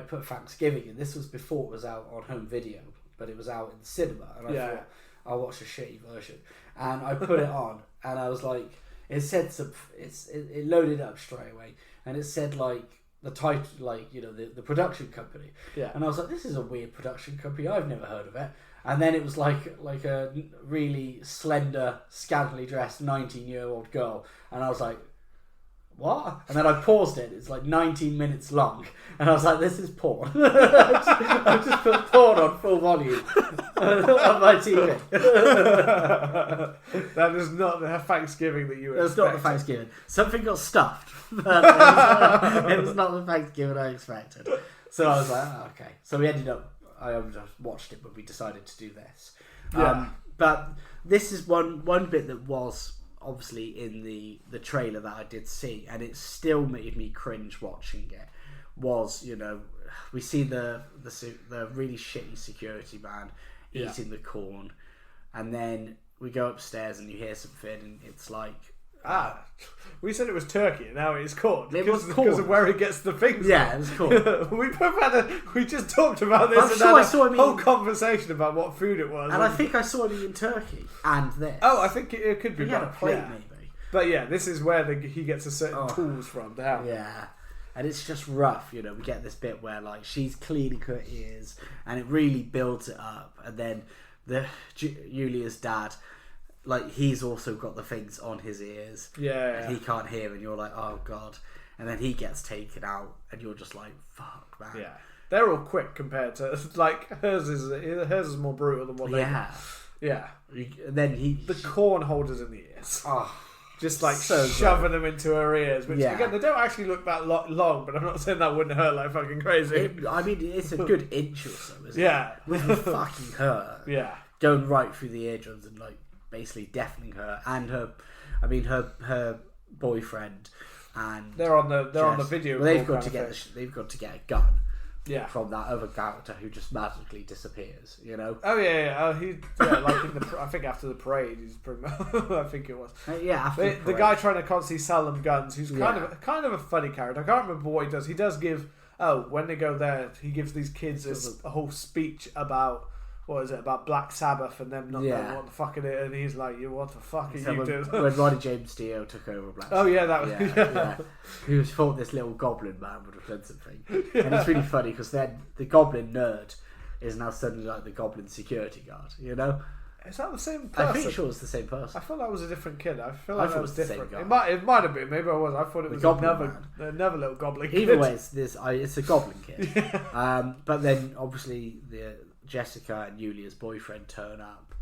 put Thanksgiving in. This was before it was out on home video, but it was out in the cinema, and I thought I'll watch a shitty version. And I put it on, and I was like, it said it loaded up straight away, and it said like the title, like, you know, the production company. Yeah. And I was like, this is a weird production company. I've never heard of it. And then it was like a really slender, scantily dressed 19-year-old girl, and I was like, what? And then I paused it. It's like 19 minutes long, and I was like, "This is porn." I just put porn on full volume on my TV. That is not the Thanksgiving that you were. That's not the Thanksgiving. Something got stuffed. But it was not the Thanksgiving I expected. So I was like, oh, okay. So we ended up. I just watched it, but we decided to do this. Yeah. But this is one bit that was. Obviously in the trailer that I did see, and it still made me cringe watching it, was, you know, we see the really shitty security man eating the corn, and then we go upstairs and you hear something and it's like, we said it was turkey and now it's corn. It was corn. Because of where he gets the things. Yeah, it was corn. We just talked about this and had a whole conversation about what food it was. And I think I saw him eating turkey and this. Oh, I think it could be. He had a plate maybe. But yeah, this is where he gets a certain tools from to help. Yeah. And it's just rough, you know. We get this bit where like she's cleaning her ears, and it really builds it up. And then Julia's dad, like, he's also got the things on his ears. Yeah. And he can't hear, and you're like, oh god. And then he gets taken out, and you're just like, fuck, man. Yeah. They're all quick compared to, like, hers is more brutal than what they do. Yeah. And then the corn holders in the ears. Oh. Just like so shoving them into her ears, which again, they don't actually look that long, but I'm not saying that wouldn't hurt like fucking crazy. I mean, it's a good inch or so, isn't it? Yeah. With the fucking hurt. Yeah. Going right through the eardrums and like basically deafening her, and her boyfriend and they're on the video. Well, they've got to get a gun. Yeah. From that other character who just magically disappears, you know. Oh yeah. Like in I think after the parade, he's pretty much, I think it was. After the guy trying to constantly sell them guns, who's kind of a funny character. I can't remember what he does. He does give. Oh, when they go there, he gives these kids a whole speech about. What is it about Black Sabbath and them not knowing what the fuck it is, and he's like, what the fuck are you doing? When Roddy James Dio took over Black Sabbath. Oh yeah, that was He thought this little goblin man would have done something, and it's really funny because then the goblin nerd is now suddenly like the goblin security guard. You know, is that the same person? I'm pretty sure it's the same person. I thought that was a different kid. I feel like that was different. It might have been. Maybe I was. I thought it was another little goblin kid. Either way, it's a goblin kid. But then obviously Jessica and Yulia's boyfriend turn up,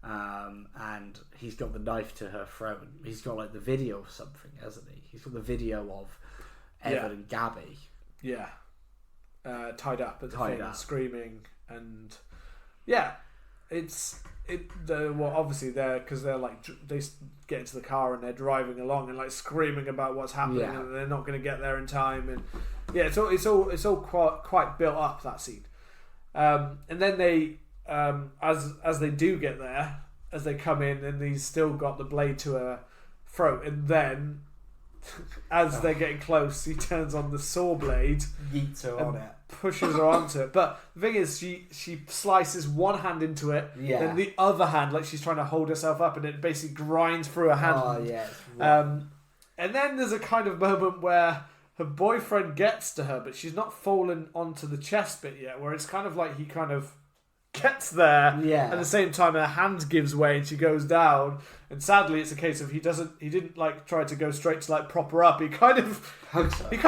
and he's got the knife to her throat. He's got like the video of something, hasn't he? He's got the video of Evan and Gabby. Yeah, tied up at the thing, screaming, and obviously they're like they get into the car and they're driving along and like screaming about what's happening and they're not going to get there in time, and it's all quite built up, that scene. And then they, as they do get there, as they come in, and he's still got the blade to her throat, and then, as they're getting close, he turns on the saw blade, yeets her on it, pushes her onto it. But the thing is, she slices one hand into it, then the other hand, like she's trying to hold herself up, and it basically grinds through her hand. Oh yeah. And then there's a kind of moment where her boyfriend gets to her, but she's not fallen onto the chest bit yet, where it's kind of like he kind of gets there. Yeah. At the same time, her hand gives way and she goes down. And sadly, it's a case of he didn't like try to go straight to like prop her up. He kind of hugs her. Which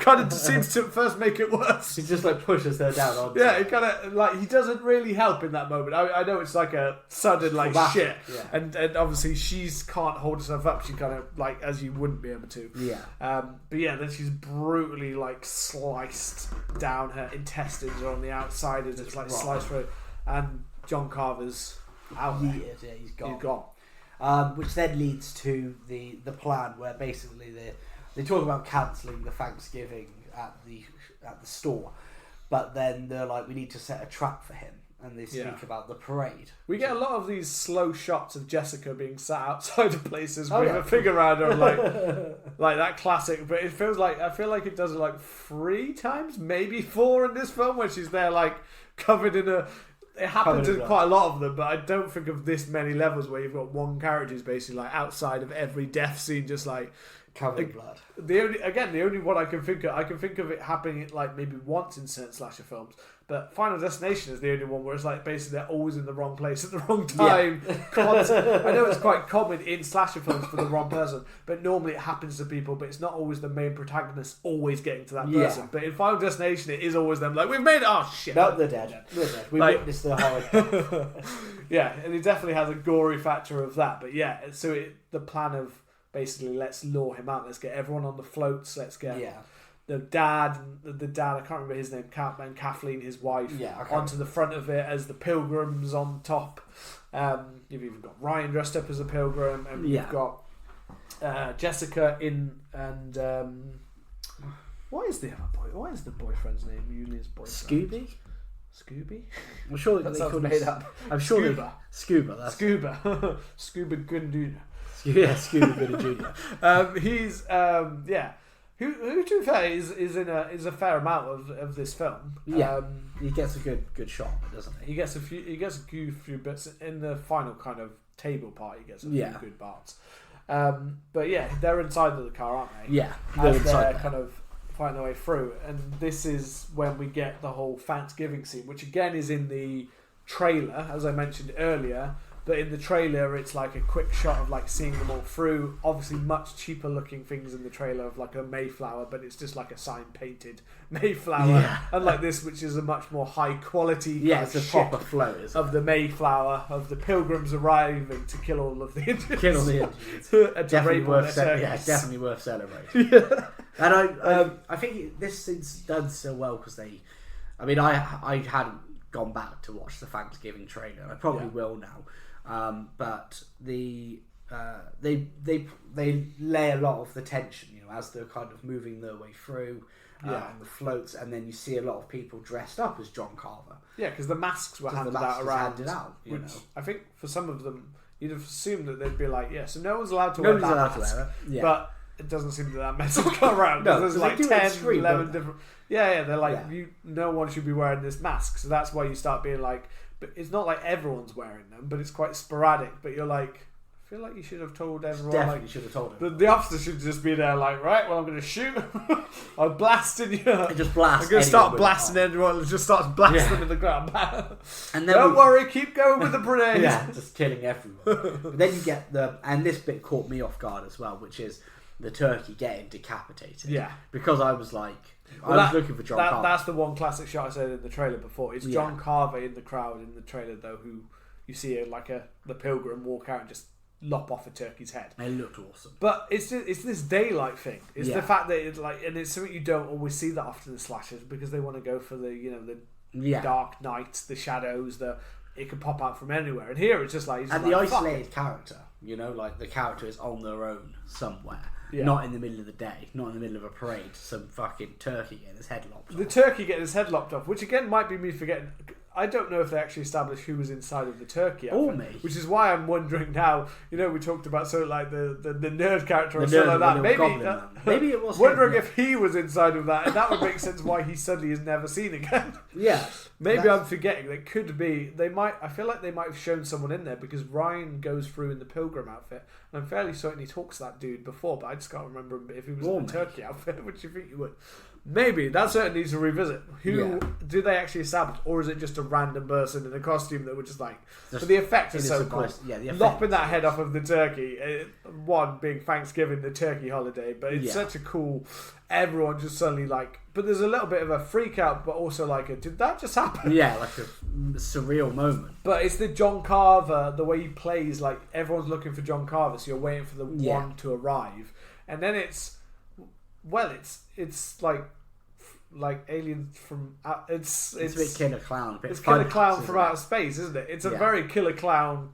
kind of seems to at first make it worse. He just like pushes her down onto it kind of like, he doesn't really help in that moment. I know it's like a sudden like shit. Yeah. And obviously she can't hold herself up. She kind of like, as you wouldn't be able to. Yeah. But yeah, then she's brutally like sliced down. Her intestines are on the outside and it's like sliced through. And John Carver's out. Yeah, he's gone. He's gone. Which then leads to the plan where basically they talk about cancelling the Thanksgiving at the store, but then they're like, we need to set a trap for him, and they speak about the parade. We get a lot of these slow shots of Jessica being sat outside of places with a figure around her, like that classic. But it feels like, I feel like it does it like 3 times, maybe 4 in this film, where she's there like covered in a. It happens in quite a lot of them, but I don't think of this many levels where you've got one character who's basically like outside of every death scene, just like covered in blood. The only one I can think of it happening like maybe once in certain slasher films, but Final Destination is the only one where it's like basically they're always in the wrong place at the wrong time. Yeah. I know it's quite common in slasher films for the wrong person, but normally it happens to people, but it's not always the main protagonist always getting to that person. Yeah. But in Final Destination, it is always them like, we've made it. Oh shit! No, they're dead. We witnessed the horror. Yeah, and it definitely has a gory factor of that. But yeah, so the plan of basically, let's lure him out. Let's get everyone on the floats. Let's get the dad. I can't remember his name. And Kathleen, his wife, onto the front of it as the pilgrims on top. You've even got Ryan dressed up as a pilgrim, and you've got Jessica in. And what is the other boy? What is the boyfriend's name? Julia's boyfriend. Scooby. I'm sure that sounds made up. I'm sure Scuba. That's Scuba. Scuba Gooding. Yeah, Scuba Gooding Jr. He's who to be fair is a fair amount of this film. Yeah, he gets a good shot, doesn't he? He gets a few bits in the final kind of table part. He gets a few good parts. But yeah, they're inside of the car, aren't they? Yeah, they're kind of fighting their way through, and this is when we get the whole Thanksgiving scene, which again is in the trailer, as I mentioned earlier. But in the trailer, it's like a quick shot of like seeing them all through. Obviously, much cheaper looking things in the trailer of like a Mayflower, but it's just like a sign painted Mayflower. Yeah. Unlike this, which is a much more high quality. Yeah, it's a proper flow of the Mayflower, of the pilgrims arriving to kill all of the Indians. Kill all the Indians. Definitely worth celebrating. Yeah. And I think this scene's done so well because I hadn't gone back to watch the Thanksgiving trailer. I probably will now. But they lay a lot of the tension, as they're kind of moving their way through on the floats, and then you see a lot of people dressed up as John Carver. Yeah, because the masks were handed out around. Which I think for some of them, you'd have assumed that they'd be like, yeah, so no one's allowed to wear that mask. Yeah. But it doesn't seem that message got around. No, there's like 10, 11 different... Yeah, they're like, no one should be wearing this mask. So that's why you start being like... But it's not like everyone's wearing them, but it's quite sporadic. But you're like... I feel like you should have told everyone. Definitely should have told them. The officer should just be there, like, right, well, I'm going to shoot. I'm blasting you. Just blast. I'm going to start blasting everyone. Just start blasting them in the ground. And then don't worry, keep going with the grenades. Just killing everyone. But then you get and this bit caught me off guard as well, which is the turkey getting decapitated. Yeah. Because I was like, I was looking for John Carver. That's the one classic shot I said in the trailer before. It's John Carver in the crowd in the trailer, though, who you see the pilgrim walk out and just lop off a turkey's head. It looked awesome. But it's this daylight thing. It's the fact that it's like, and it's something you don't always see that often in slashers because they want to go for the dark night, the shadows, it can pop out from anywhere. And here it's just like, the isolated character. Like the character is on their own somewhere. Yeah. Not in the middle of the day, not in the middle of a parade. Some fucking turkey getting his head lopped off. The turkey getting his head lopped off, which again might be me forgetting. I don't know if they actually established who was inside of the turkey outfit, or me. Which is why I'm wondering now. We talked about sort of like the nerd character or something like that. Maybe it was wondering if he was inside of that, and that would make sense why he suddenly is never seen again. Yeah, maybe I'm forgetting. It could be they might. I feel like they might have shown someone in there because Ryan goes through in the pilgrim outfit. And I'm fairly certain he talks to that dude before, but I just can't remember if he was in the turkey outfit. Which you think you would. Maybe that certainly needs to revisit. Who do they actually establish, or is it just a random person in a costume that would just like? But the effect is so cool. Lopping that head off of the turkey. One being Thanksgiving, the turkey holiday, but it's such a cool. Everyone just suddenly like. But there's a little bit of a freak out, but also like did that just happen? Yeah, like a surreal moment. But it's the John Carver, the way he plays. Like everyone's looking for John Carver, so you're waiting for the one to arrive, and then it's like aliens from it's a bit Killer Clown. It's Killer Clown from outer space, isn't it? It's a very Killer Clown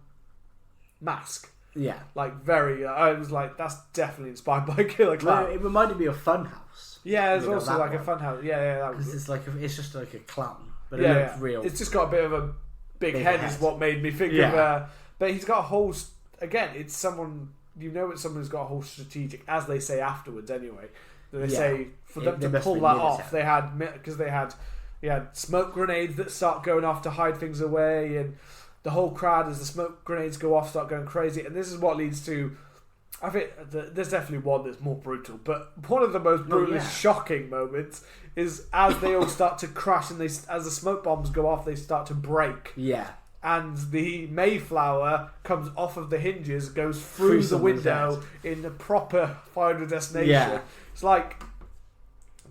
mask. Yeah, like very. I was like, that's definitely inspired by Killer Clown. It reminded me of Funhouse. Yeah, there's also like a Funhouse. Yeah. Because it's just like a clown, but it looks real. It's just got a bit of a big head. Is what made me think of. But he's got a whole. Again, it's someone. It's someone who's got a whole strategic, as they say afterwards. Anyway. They say for them to pull that off, they had smoke grenades that start going off to hide things away, and the whole crowd as the smoke grenades go off start going crazy. And this is what leads to, I think there's definitely one that's more brutal, but one of the most brutally shocking moments is as they all start to crash and as the smoke bombs go off, they start to break. Yeah. And the Mayflower comes off of the hinges, goes through the window in the proper Final Destination. Yeah. It's like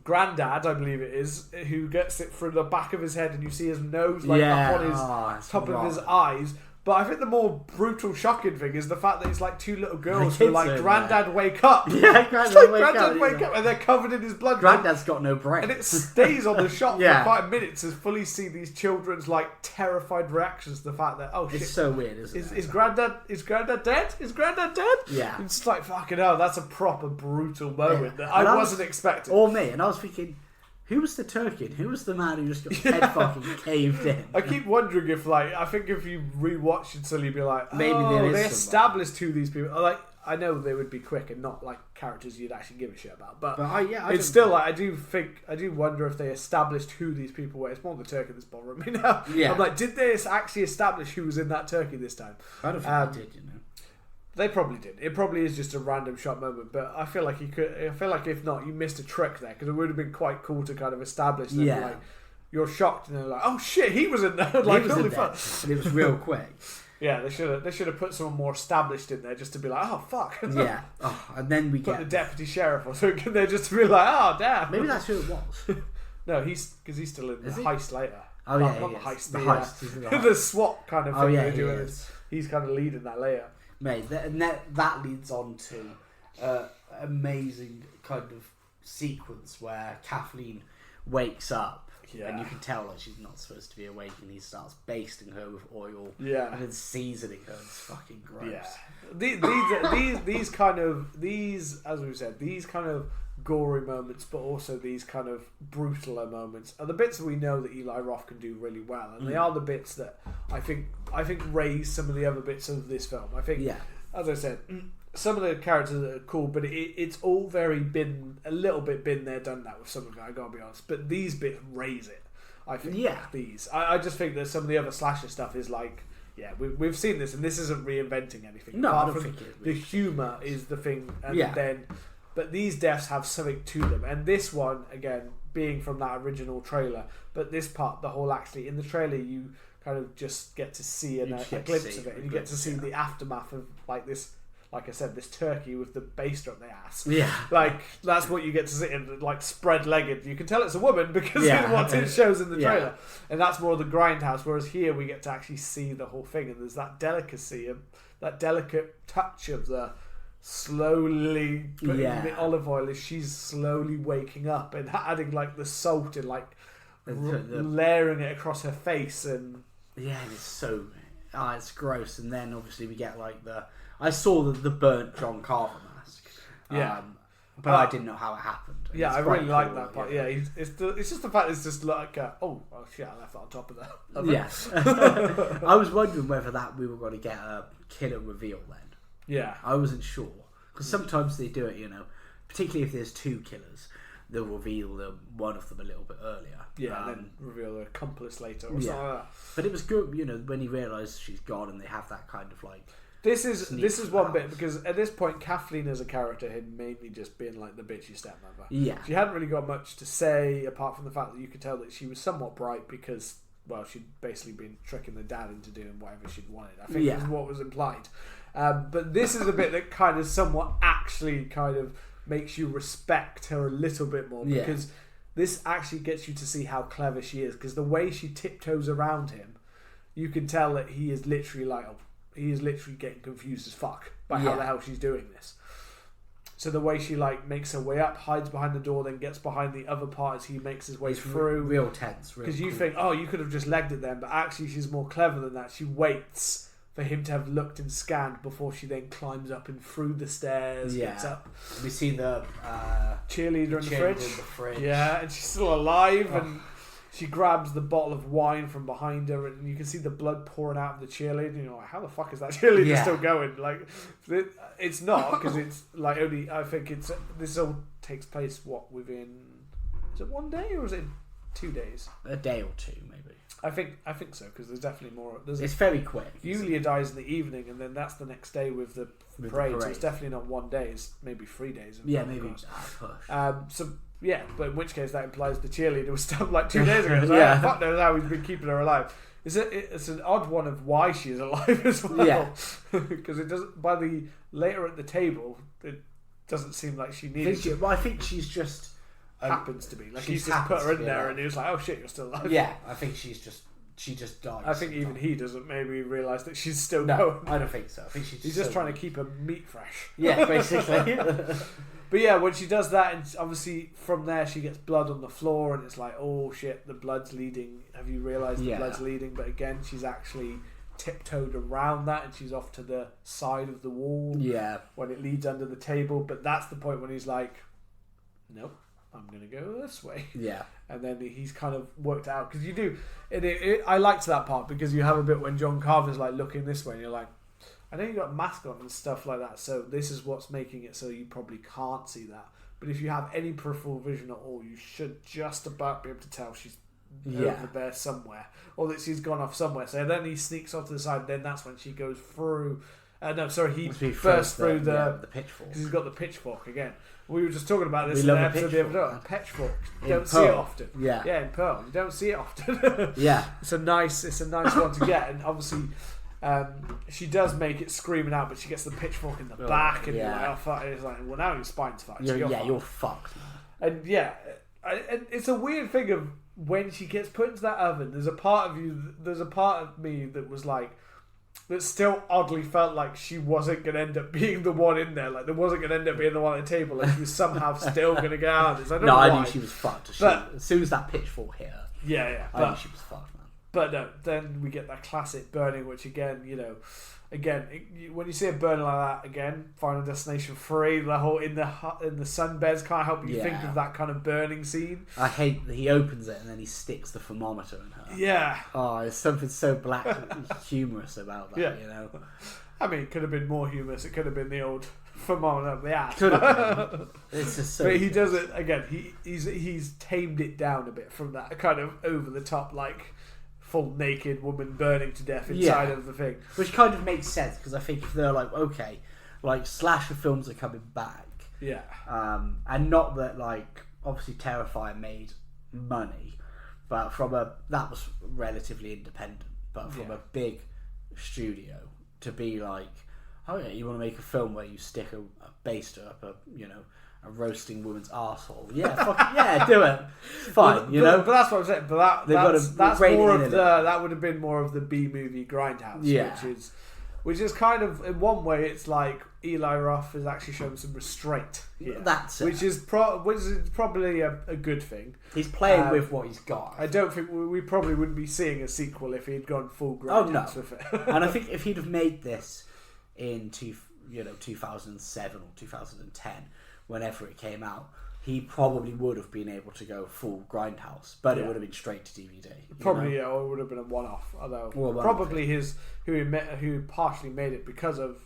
Grandad, I believe it is, who gets it through the back of his head, and you see his nose up on his top of his eyes. But I think the more brutal, shocking thing is the fact that it's like two little girls who are like, Grandad, wake up! Yeah, Grandad, wake up! And they're covered in his blood. Grandad's got no brain. And it stays on the shot for 5 minutes to fully see these children's like terrified reactions to the fact that, oh shit. It's so weird, isn't it? Is Grandad dead? Is Grandad dead? Yeah. It's just like, fucking hell, that's a proper brutal moment that I wasn't expecting. Or me, and I was thinking, who was the turkey? Who was the man who just got head fucking caved in? I keep wondering if, I think if you rewatch it, you'll be like, maybe they established who these people are. Like, I know they would be quick and not like characters you'd actually give a shit about, but it's still like I do wonder if they established who these people were. It's more the turkey that's bothering me now. Yeah. I'm like, did they actually establish who was in that turkey this time? I don't think they did, They probably did. It probably is just a random shot moment, but I feel like if not, you missed a trick there because it would have been quite cool to kind of establish that. Yeah. Like, you're shocked and they're like, oh shit, he was in there. Like, holy fuck. And it was real quick. Yeah, they should have put someone more established in there just to be like, oh fuck. Yeah. And then we put the deputy sheriff or something there just to be like, oh damn. Maybe that's who it was. No, he's still in the heist later. Oh yeah, not the heist. The heist. The SWAT kind of thing they're doing. He's kind of leading that later. Mate, that leads on to amazing kind of sequence where Kathleen wakes up and you can tell like she's not supposed to be awake, and he starts basting her with oil, Yeah. and then seasoning her. It's fucking gross. Yeah. These kind of, as we've said, these kind of gory moments, but also these kind of brutaler moments are the bits that we know that Eli Roth can do really well, and they are the bits that I think raise some of the other bits of this film. I think, as I said, some of the characters are cool, but it's all very been a little bit been there, done that with some of it. I gotta be honest, but these bits raise it. I think these. I just think that some of the other slasher stuff is like, we've seen this, and this isn't reinventing anything. No, Apart I don't from think it. The humour is the thing, and then. But these deaths have something to them, and this one again being from that original trailer. But this part, the whole actually in the trailer, you kind of just get to see a glimpse of it, and you get to see the aftermath of like this. Like I said, this turkey with the baster up the ass. Yeah. Like, that's what you get to see in, like, spread-legged. You can tell it's a woman because of what it shows in the trailer. And that's more the Grindhouse, whereas here we get to actually see the whole thing. And there's that delicacy, that delicate touch of the slowly putting the olive oil as she's slowly waking up and adding, like, the salt and, like, layering it across her face. And yeah, and it's so... it's gross. And then, obviously, we get, like, I saw the burnt John Carver mask. But I didn't know how it happened. Yeah, I really like that part. Yeah, it's just the fact it's just like, oh shit, I left that on top of that. Yeah. I was wondering whether we were going to get a killer reveal then. Yeah. I wasn't sure. Because sometimes they do it, particularly if there's two killers, they'll reveal one of them a little bit earlier. Yeah, and then reveal the accomplice later or something like that. But it was good, when he realised she's gone and they have that kind of like... This is one bit, because at this point Kathleen as a character had mainly just been like the bitchy stepmother. Yeah. She hadn't really got much to say apart from the fact that you could tell that she was somewhat bright because, well, she'd basically been tricking the dad into doing whatever she'd wanted. I think is what was implied. But this is a bit that kind of somewhat actually kind of makes you respect her a little bit more, because this actually gets you to see how clever she is, because the way she tiptoes around him, you can tell that he is literally like... he is literally getting confused as fuck by how the hell she's doing this. So the way she like makes her way up, hides behind the door, then gets behind the other part as he makes his way through. Real tense. Because you think, you could have just legged it then, but actually she's more clever than that. She waits for him to have looked and scanned before she then climbs up and through the stairs, gets up. We see the cheerleader in the fridge. Yeah, and she's still alive and... she grabs the bottle of wine from behind her, and you can see the blood pouring out of the cheerleader. And you're like, how the fuck is that cheerleader still going? Like, it's not, because it's like only... I think this all takes place, within... Is it 1 day, or is it 2 days? A day or two, maybe. I think so, because there's definitely more... It's very quick. Yulia dies in the evening, and then that's the next day with the parade. So it's definitely not 1 day. It's maybe 3 days. Yeah, maybe. Push. Yeah, but in which case that implies the cheerleader was stuck like 2 days ago. So fuck knows how he's been keeping her alive. It's an odd one of why she is alive as well. Yeah, because it doesn't. By the later at the table, it doesn't seem like she needs. I think she's just happens to be like he's just put her in there, and he was like, "Oh shit, you're still alive." Yeah, I think she just died. I think even he doesn't maybe realise that she's still going. I don't think so. I think he's just trying to keep her meat fresh. Yeah, basically. But yeah, when she does that, and obviously from there she gets blood on the floor, and it's like, oh shit, the blood's leading. Have you realised the blood's leading? But again, she's actually tiptoed around that, and she's off to the side of the wall. Yeah. When it leads under the table, but that's the point when he's like, nope, I'm gonna go this way. Yeah. And then he's kind of worked out, because you do. I liked that part, because you have a bit when John Carver's like looking this way, and you're like, I know you got a mask on and stuff like that, so this is what's making it so you probably can't see that. But if you have any peripheral vision at all, you should just about be able to tell she's over there somewhere, or that she's gone off somewhere. So then he sneaks off to the side. Then that's when she goes through. He bursts through the pitchfork, because he's got the pitchfork again. We were just talking about this in the episode the other day. Pitchfork. You don't see it often. Yeah, in Pearl, you don't see it often. Yeah, it's a nice one to get, and obviously. She does make it screaming out, but she gets the pitchfork in the back, and you're like, oh fuck! It's like, well, now your spine's fucked. You're fucked. And and it's a weird thing of when she gets put into that oven. There's a part of me that was like, that still oddly felt like she wasn't going to end up being the one in there. Like there wasn't going to end up being the one at the table. Like she was somehow still going to get out. I knew she was fucked. As soon as that pitchfork hit her. Yeah. I think she was fucked, man. But no, then we get that classic burning, which again, when you see a burning like that again, Final Destination 3, the whole in the sunbeds can't help you think of that kind of burning scene. I hate that he opens it and then he sticks the thermometer in her. Yeah. Oh, there's something so black humorous about that, I mean, it could have been more humorous. It could have been the old thermometer up the ass. Could have been. It's just so. But he does it again. He's tamed it down a bit from that kind of over the top, like full naked woman burning to death inside of the thing, which kind of makes sense because I think if they're like, okay, like slasher films are coming back, and not that like obviously Terrifier made money, but that was relatively independent, but from a big studio to be like, oh yeah, you want to make a film where you stick a baster up a roasting woman's arsehole. Yeah, do it. Fine, But that's what I'm saying. But that's more of that would have been more of the B movie Grindhouse, which is kind of in one way it's like Eli Roth is actually showing some restraint here. That's it. Which is probably a good thing. He's playing with what he's got. I don't think we probably wouldn't be seeing a sequel if he'd gone full Grindhouse with it. And I think if he'd have made this in 2007 or 2010. Whenever it came out, he probably would have been able to go full Grindhouse, but it would have been straight to DVD. Probably, or it would have been a one-off. Although probably who partially made it because of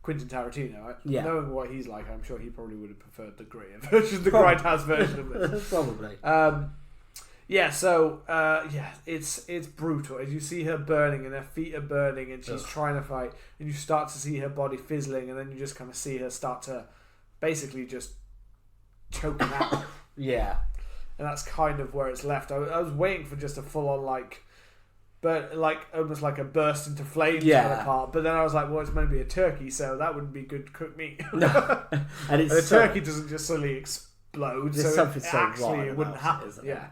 Quentin Tarantino. Right? Yeah. Knowing what he's like, I'm sure he probably would have preferred the greater version, the Grindhouse version of this. Probably. It's brutal. As you see her burning and her feet are burning and she's trying to fight, and you start to see her body fizzling, and then you just kind of see her start to basically just choking out. Yeah. And that's kind of where it's left. I was waiting for just a full-on almost like a burst into flames kind of part. But then I was like, well, it's meant to be a turkey, so that wouldn't be good cooked meat. No. And a turkey doesn't just suddenly explode. There's something so actually it wouldn't happen. Yeah.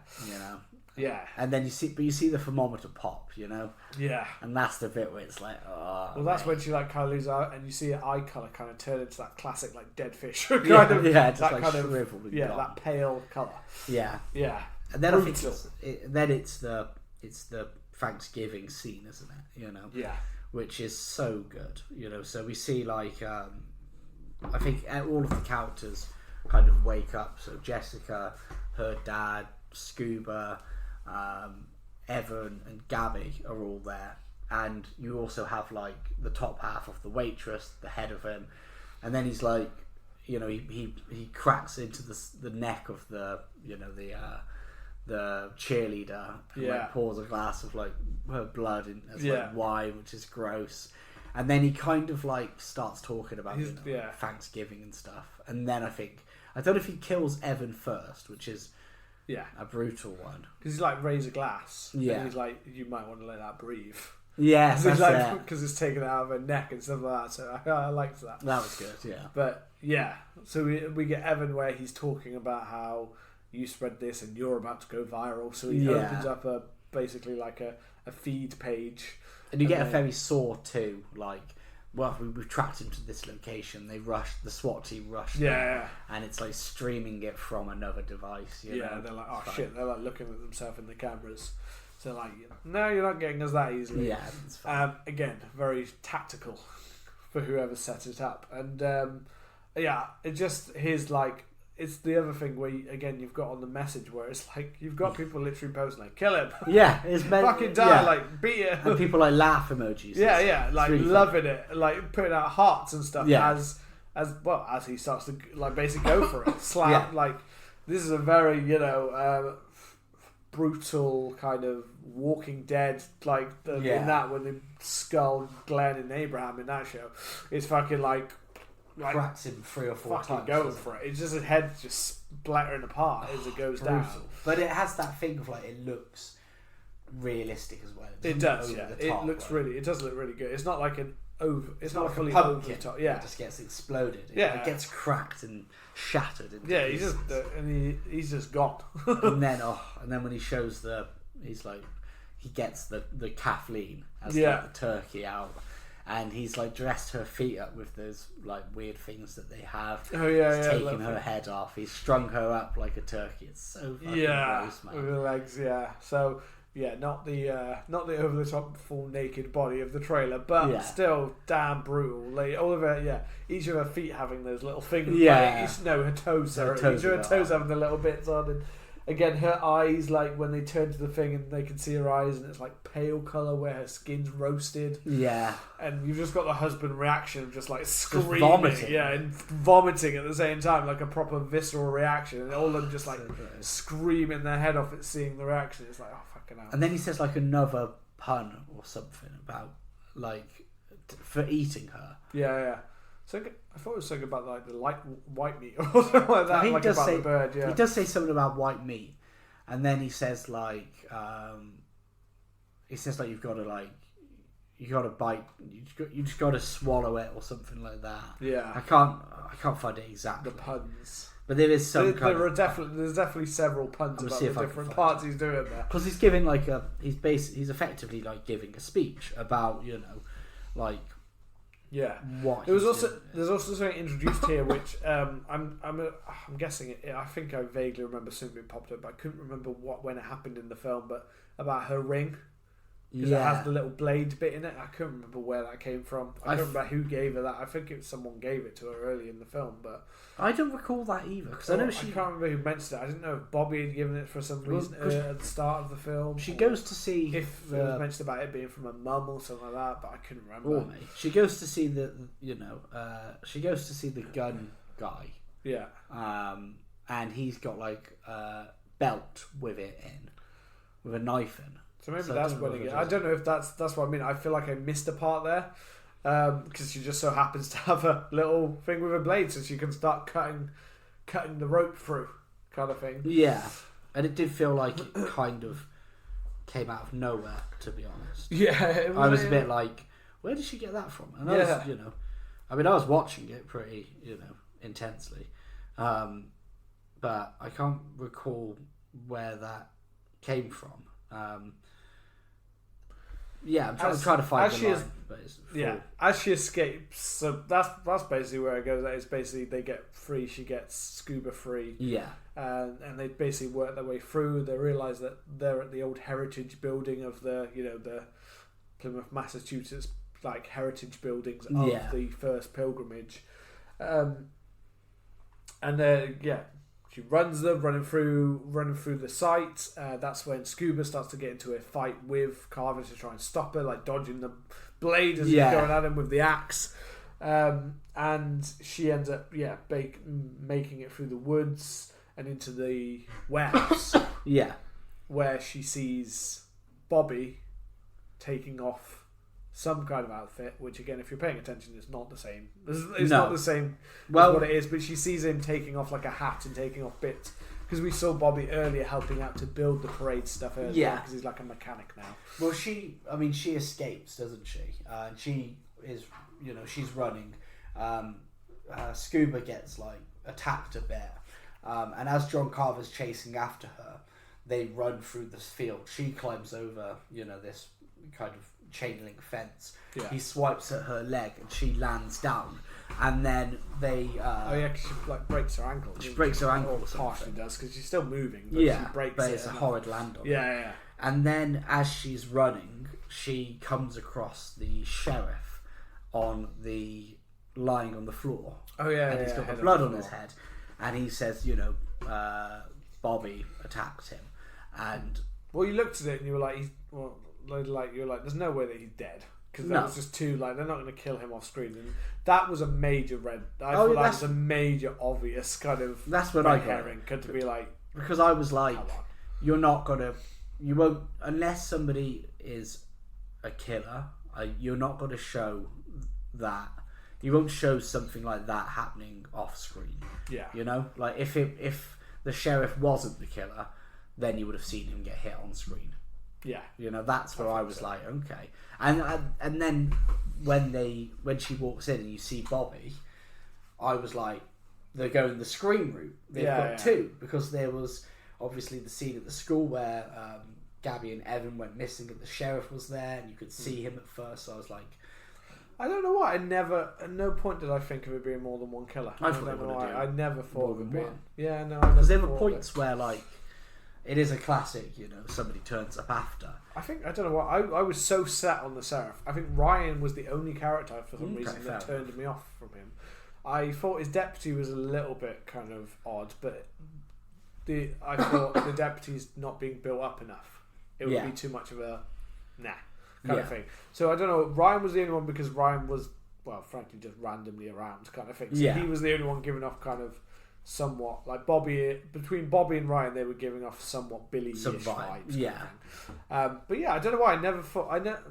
Yeah. And then you see the thermometer pop, Yeah. And that's the bit where it's like, oh. Well, that's when she kind of loses out, and you see her eye colour kind of turn into that classic dead fish just that like kind shriveled and gone. that pale colour. Yeah. Yeah. And then I think it's the Thanksgiving scene, isn't it? Yeah. Which is so good. So we see I think all of the characters kind of wake up. So Jessica, her dad, Scuba, Evan and Gabby are all there, and you also have the top half of the waitress, the head of him, and then he's he cracks into the neck of the cheerleader and pours a glass of her blood as wine, which is gross. And then he kind of starts talking about Thanksgiving and stuff, and then I don't know if he kills Evan first, which is a brutal one. Because he's razor glass. Yeah. And he's you might want to let that breathe. Yes, because it's taken out of her neck and stuff like that. So I liked that. That was good, yeah. But so we get Evan where he's talking about how you spread this and you're about to go viral. So he opens up basically a feed page. And you get a very Saw too, we've tracked him to this location. The SWAT team rushed there, and it's streaming it from another device. They're like, oh shit, they're looking at themselves in the cameras. So no, you're not getting us that easily. Yeah, it's fine. Again, very tactical for whoever set it up, and it just it's the other thing where you've got on the message where it's you've got people literally posting kill him, it's meant, fucking die, beat it, and people laugh emojis, really loving it, putting out hearts and stuff, as he starts to basically go for it, slap, this is a very brutal kind of Walking Dead in that when they skull Glenn and Abraham in that show, it's fucking cracks him 3 or 4 times. Going for it. It's just his head just splattering apart as it goes down. But it has that thing of it looks realistic as well. It does. It looks really. It does look really good. It's not like an over. It's not fully over the top. Yeah. It just gets exploded. It gets cracked and shattered. He's just gone. and then when he shows he gets the Kathleen as the turkey out. and he's like dressed her feet up with those like weird things that they have. Oh yeah, he's yeah. taken her head off. He's strung her up like a turkey. It's so fucking gross, man. With the legs, yeah. So yeah, not the over the top full naked body of the trailer, but still damn brutal. Like all of her, each of her feet having those little things. Yeah, her toes. Each of her toes having the little bits on, and again her eyes, like when they turn to the thing and they can see her eyes, and it's like pale colour where her skin's roasted. Yeah, and you've just got the husband reaction of just like screaming, vomiting. and vomiting at the same time, like a proper visceral reaction, and all of them just like screaming their head off at seeing the reaction. It's like, oh fucking hell. And then he says like another pun or something about like for eating her. Yeah. So I thought it was something about like the light white meat or something like that. Like about the bird. Yeah, he does say something about white meat, and then he says like you've got to bite, you just got to swallow it or something like that. Yeah, I can't find it exactly. The puns, but there is some. There's definitely several puns about the different parts he's doing there. Because he's giving like he's effectively like giving a speech about like. Yeah. What there's also something introduced here which I'm guessing it. I think I vaguely remember something popped up, but I couldn't remember when it happened in the film. But about her ring, because it has the little blade bit in it. I couldn't remember where that came from. I can't remember who gave her that. I think someone gave it to her early in the film, but I don't recall that either. Because I can't remember who mentioned it. I didn't know if Bobby had given it for some reason at the start of the film. She goes to see if it was mentioned about it being from a mum or something like that, but I couldn't remember. She goes to see she goes to see the gun guy. Yeah. And he's got like a belt with it in, with a knife in. So maybe that's when it. I don't know if that's what I mean. I feel like I missed a part there because she just so happens to have a little thing with a blade, so she can start cutting the rope through, kind of thing. Yeah, and it did feel like it kind of came out of nowhere, to be honest. Yeah, I was a bit like, where did she get that from? And I was, I was watching it pretty, intensely, but I can't recall where that came from. I'm trying to find the line, but it's full. As she escapes, so that's basically where it goes. It's basically they get free. She gets scuba free. Yeah, and they basically work their way through. They realise that they're at the old heritage building of the Plymouth, Massachusetts, like heritage buildings of the first pilgrimage, and she runs them, running through the site. That's when Scuba starts to get into a fight with Carver to try and stop her, like dodging the blade as he's going at him with the axe. And she ends up, making it through the woods and into the warehouse. Where she sees Bobby taking off some kind of outfit, which again, if you're paying attention, is not the same. It's not the same as what it is, but she sees him taking off like a hat and taking off bits. Because we saw Bobby earlier helping out to build the parade stuff earlier, because he's like a mechanic now. Well, she escapes, doesn't she? And she is, she's running. Scuba gets like attacked a bit. And as John Carver's chasing after her, they run through this field. She climbs over, this kind of chain link fence. He swipes at her leg and she lands down, and then they cause she like breaks her ankle. She breaks her ankle, or partially does, because she's still moving, but she breaks but it's a horrid land on it. And then as she's running, she comes across the sheriff lying on the floor. And he's got the blood on his head, and he says, Bobby attacked him. And you looked at it and you were like, you're like, there's no way that he's dead, because that was just too like, they're not going to kill him off screen, and that was a major red. I thought that was a major obvious kind of. That's what I got. Herring, to be like, because I was like, you won't, unless somebody is a killer. You're not going to show that. You won't show something like that happening off screen. Yeah, like if the sheriff wasn't the killer, then you would have seen him get hit on screen. Yeah, that's where I was like, okay, and then when she walks in and you see Bobby, I was like, they're going the scream route. They've got two, because there was obviously the scene at the school where Gabby and Evan went missing and the sheriff was there and you could see him at first. So I was like, I don't know why. At no point did I think of it being more than one killer. I don't know why. I never thought of it being. Yeah, no. Because there were points where like it is a classic. Somebody turns up after. I don't know why. I was so set on the sheriff. I think Ryan was the only character for some reason that turned me off from him. I thought his deputy was a little bit kind of odd, but I thought the deputy's not being built up enough. It would be too much of a kind of thing. So I don't know. Ryan was the only one because Ryan was, well, frankly, just randomly around kind of thing. So he was the only one giving off kind of somewhat like between Bobby and Ryan, they were giving off somewhat Billy-ish vibes. Yeah. But yeah, I don't know why.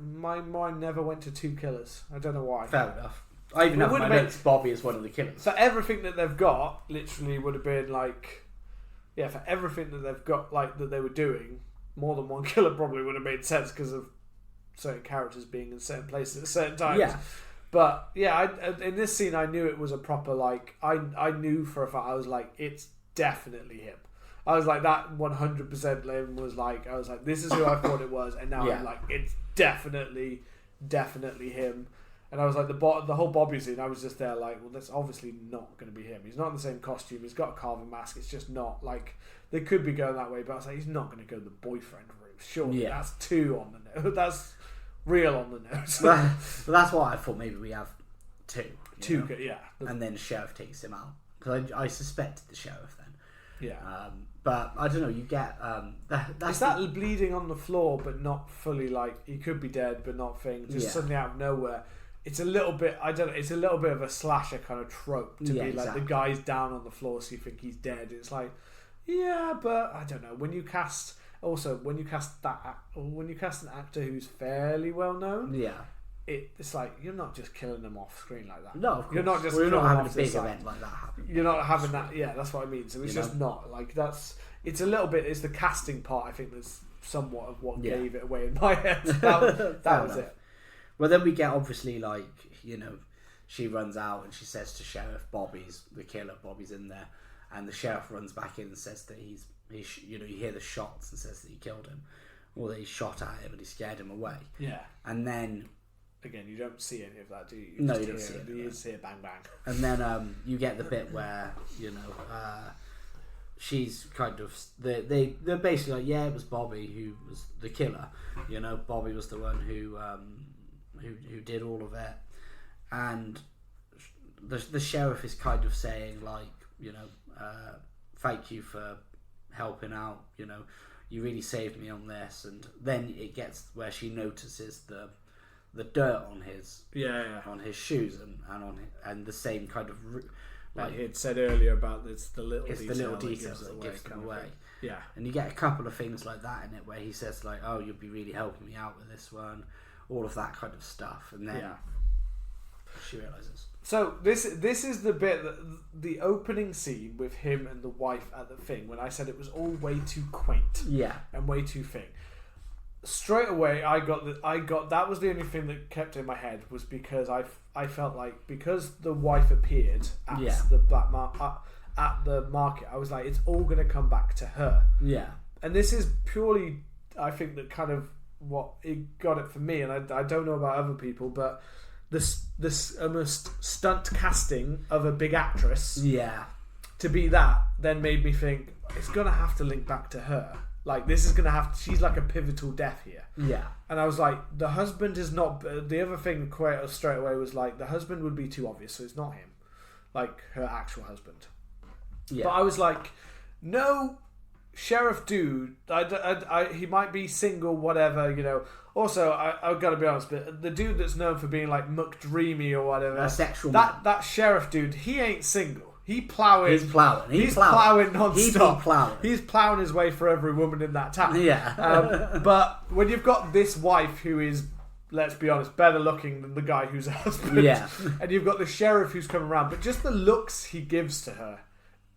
My mind never went to two killers. I don't know why. Fair enough. I even have my notes Bobby as one of the killers. For everything that they've got, literally would have been like, for everything that they've got, like that they were doing, more than one killer probably would have made sense because of certain characters being in certain places at certain times. Yeah. But in this scene, I knew it was a proper like. I knew for a fact. I was like, it's definitely him. I was like, that 100% Lynn was like. I was like, this is who I thought it was, and now I'm like, it's definitely him. And I was like, the whole Bobby scene, I was just there like, well, that's obviously not going to be him. He's not in the same costume. He's got a carving mask. It's just not like they could be going that way, but I was like, he's not going to go the boyfriend route. Surely that's too on the nose. That's real on the nose. That's why I thought maybe we have two. And then the sheriff takes him out because I suspected the sheriff then. Yeah. But I don't know. You get that's that bleeding on the floor, but not fully like he could be dead, but not thing. Just suddenly out of nowhere. It's a little bit. I don't know. It's a little bit of a slasher kind of trope to be like the guy's down on the floor, so you think he's dead. It's like, but I don't know. When you cast an actor who's fairly well known, it's like you're not just killing them off screen like that. No, of course. You're not just. You're not having a big event like that happen. You're not having that. Yeah, that's what I mean. So it's just not like that's. It's a little bit. It's the casting part. I think that's somewhat of what gave it away in my head. That was it. Well, then we get obviously like she runs out and she says to Sheriff Bobby's the killer. Bobby's in there, and the sheriff runs back in and says that he's you hear the shots and says that he killed him, or that he shot at him and he scared him away. Yeah, and then again, you don't see any of that, do you? No, you don't see it. You just hear bang bang, and then you get the bit where she's kind of they're basically like, it was Bobby who was the killer. Bobby was the one who did all of it, and the sheriff is kind of saying like, thank you for helping out. You really saved me on this, and then it gets where she notices the dirt on his on his shoes and the same kind of like he had said earlier about the little details that gives them away. Yeah, and you get a couple of things like that in it where he says like, oh, you'll be really helping me out with this one. All of that kind of stuff, and then she realizes. So this is the bit that the opening scene with him and the wife at the thing. When I said it was all way too quaint, and way too thing. Straight away, I got that was the only thing that kept in my head was because I felt like because the wife appeared at at the market, I was like, it's all going to come back to her. Yeah, and this is purely, I think, that kind of. What it got it for me, and I don't know about other people, but this almost stunt casting of a big actress, to be that then made me think it's gonna have to link back to her. Like this is gonna have. She's like a pivotal death here. Yeah, and I was like, the husband is not. The other thing quite straight away was like the husband would be too obvious, so it's not him, like her actual husband. Yeah, but I was like, no. Sheriff dude, he might be single, whatever, Also, I've got to be honest, but the dude that's known for being like McDreamy or whatever, a sexual that sheriff dude, he ain't single. He's plowing non-stop. He's plowing his way for every woman in that town. Yeah. But when you've got this wife who is, let's be honest, better looking than the guy who's a husband, and you've got the sheriff who's coming around, but just the looks he gives to her.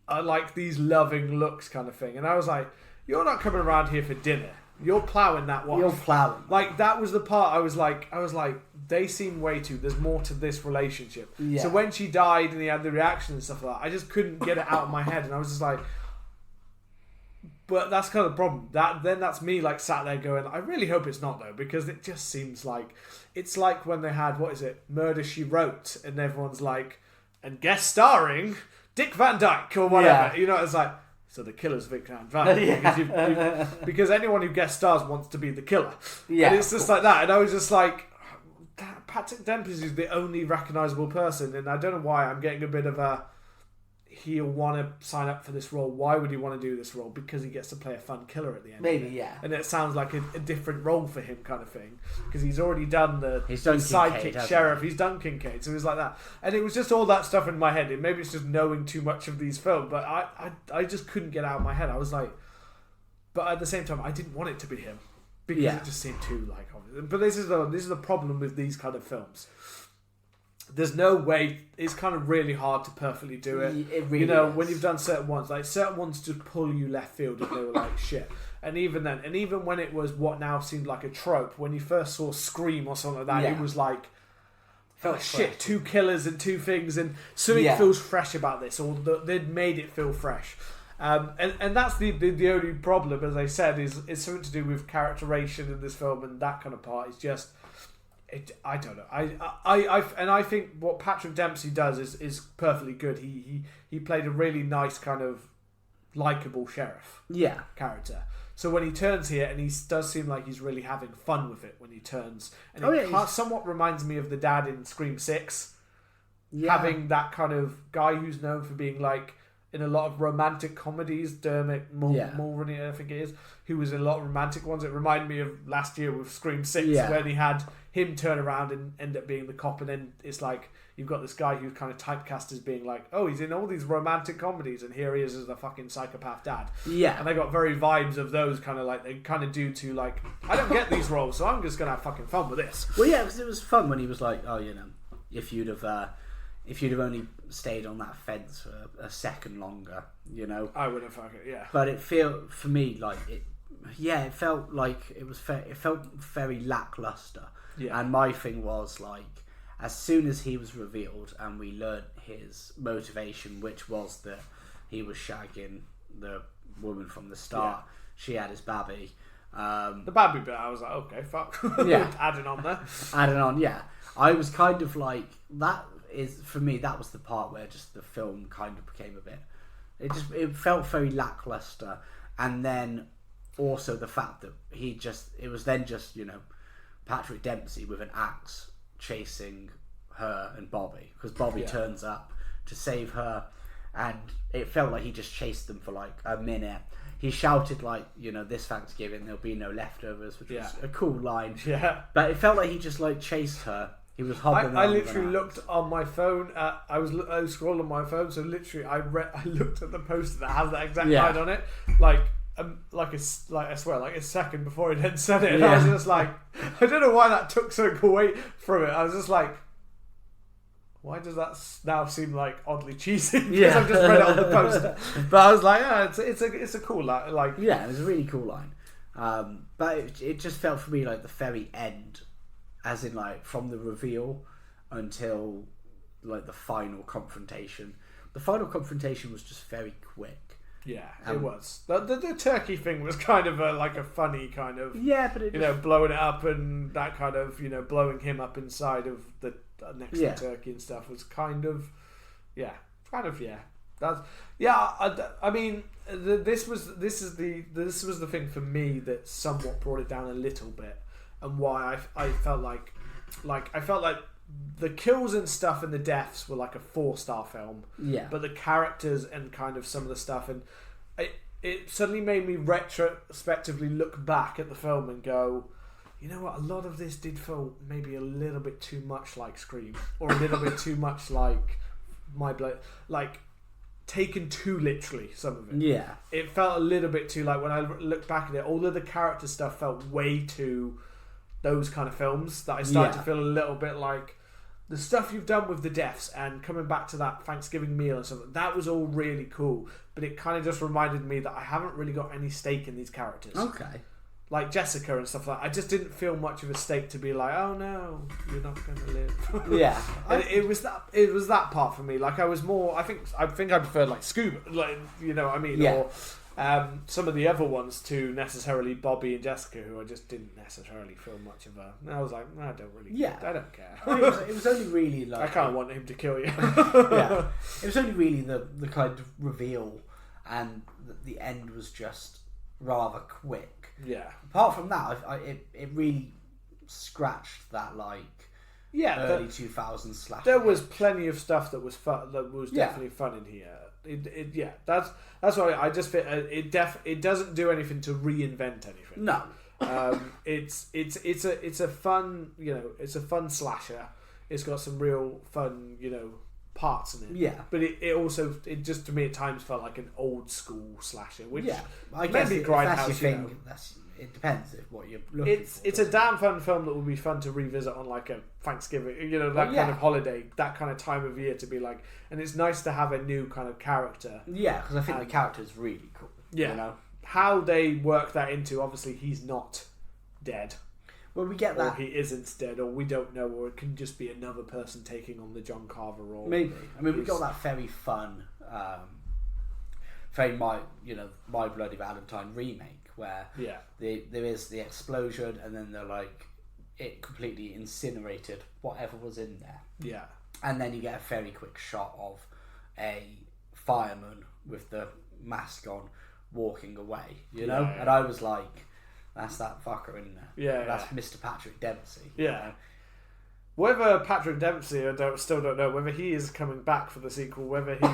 I like these loving looks kind of thing. And I was like, you're not coming around here for dinner. You're ploughing that wife. You're ploughing. Like, that was the part I was like, they seem way too, there's more to this relationship. Yeah. So when she died and he had the reaction and stuff like that, I just couldn't get it out of my head. And I was just like, But that's kind of the problem. That's me like sat there going, I really hope it's not though, because it just seems like it's like when they had Murder She Wrote, and everyone's like, and guest starring Dick Van Dyke or whatever. You know, it's like, so the killer's Vic Van Dyke because anyone who guest stars wants to be the killer. Yeah, and it's just like that. And I was just like, Patrick Dempsey is the only recognisable person, and I don't know why I'm getting a bit of a. He'll want to sign up for this role. Why would he want to do this role? Because he gets to play a fun killer at the end. Maybe, yeah. And it sounds like a different role for him, kind of thing. Because he's already done the sidekick Kincaid, sheriff. He's done Kincaid, so it was like that. And it was just all that stuff in my head. And maybe it's just knowing too much of these films, but I just couldn't get out of my head. I was like, but at the same time, I didn't want it to be him because it just seemed too like obvious. But this is the problem with these kind of films. There's no way. It's kind of really hard to perfectly do it. It really is. When you've done certain ones just pull you left field and they were like shit. And even then, and even when it was what now seemed like a trope, when you first saw Scream or something like that, it was like, shit, 2 killers and 2 things, and something feels fresh about this, or they'd made it feel fresh. And that's the only problem, as I said, is something to do with characterization in this film, and that kind of part is just. I don't know. I think what Patrick Dempsey does is perfectly good. He played a really nice kind of likable sheriff character. So when he turns here, and he does seem like he's really having fun with it when he turns, and it somewhat reminds me of the dad in Scream 6, having that kind of guy who's known for being like in a lot of romantic comedies. Dermot Mulroney, I think it is, who was in a lot of romantic ones. It reminded me of last year with Scream 6, when he had him turn around and end up being the cop, and then it's like you've got this guy who's kind of typecast as being like, oh, he's in all these romantic comedies, and here he is as the fucking psychopath dad. Yeah. And I got very vibes of those kind of like, they kind of do to like, I don't get these roles, so I'm just going to have fucking fun with this. Well, yeah, because it was fun when he was like, oh, if you'd have only stayed on that fence for a second longer, I would have fucking, yeah. But it felt, for me, like, it felt like it felt very lackluster. Yeah. And my thing was, like, as soon as he was revealed and we learnt his motivation, which was that he was shagging the woman from the start, she had his babby. The babby bit, I was like, okay, fuck. Adding on there. Adding on, yeah. I was kind of like, for me, that was the part where just the film kind of became a bit... It felt very lackluster. And then also the fact that it was then just, Patrick Dempsey with an axe chasing her and Bobby, because Bobby turns up to save her, and it felt like he just chased them for like a minute. He shouted like, this Thanksgiving there'll be no leftovers, which was a cool line. Yeah, but it felt like he just like chased her. He was hobbling. I literally looked on my phone. I was scrolling on my phone, so literally I looked at the poster that has that exact line on it, I swear, like a second before he then said it, and I was just like, I don't know why that took so away from it. I was just like, why does that now seem like oddly cheesy? Because I've just read it on the poster. But I was like, it's a cool line. Like, it was a really cool line. But it just felt for me like the very end, as in like from the reveal until like the final confrontation. The final confrontation was just very quick. Yeah, it was. The turkey thing was kind of a funny kind of... Yeah, but it blowing it up and that kind of, blowing him up inside of the next to the turkey and stuff was kind of... That's... I mean, this was the thing for me that somewhat brought it down a little bit, and why I felt like the kills and stuff and the deaths were like a 4-star film. Yeah. But the characters and kind of some of the stuff, and it suddenly made me retrospectively look back at the film and go, you know what, a lot of this did feel maybe a little bit too much like Scream, or a little bit too much like My Blood, like taken too literally, some of it. Yeah. It felt a little bit too like, when I look back at it, all of the character stuff felt way too those kind of films, that I started to feel a little bit like the stuff you've done with the deaths and coming back to that Thanksgiving meal and stuff, that was all really cool, but it kind of just reminded me that I haven't really got any stake in these characters. Okay. Like Jessica and stuff like that. I just didn't feel much of a stake to be like, oh no, you're not going to live. Yeah. It was that part for me. Like I was more, I think I preferred like Scuba, like, you know what I mean? Yeah. Some of the other ones too, necessarily Bobby and Jessica, who I just didn't necessarily feel much of a. I was like, I don't really. Yeah, I don't care. It was only really like I can't want him to kill you. Yeah, it was only really the kind of reveal, and the end was just rather quick. Yeah. Apart from that, it really scratched that early 2000s slash. There was plenty of stuff that was fun. That was definitely fun in here. That's why I just fit. It doesn't do anything to reinvent anything. No. It's a fun, it's a fun slasher. It's got some real fun, parts in it. Yeah. But it just to me at times felt like an old school slasher, which I guess maybe Grindhouse. It depends if what you're looking for. It's a damn fun film that would be fun to revisit on like a Thanksgiving, kind of holiday, that kind of time of year to be like, and it's nice to have a new kind of character. Yeah, because I think the character is really cool. Yeah, how they work that into, obviously he's not dead. Well, we get that. Or he isn't dead, or we don't know, or it can just be another person taking on the John Carver role. Maybe. I mean, we got that very fun, very My Bloody Valentine remake, where there is the explosion, and then they're like, it completely incinerated whatever was in there. Yeah. And then you get a very quick shot of a fireman with the mask on walking away, Yeah. And I was like, that's that fucker in there. Yeah. That's Mr. Patrick Dempsey. Yeah. Whether Patrick Dempsey, I still don't know, whether he is coming back for the sequel, whether he...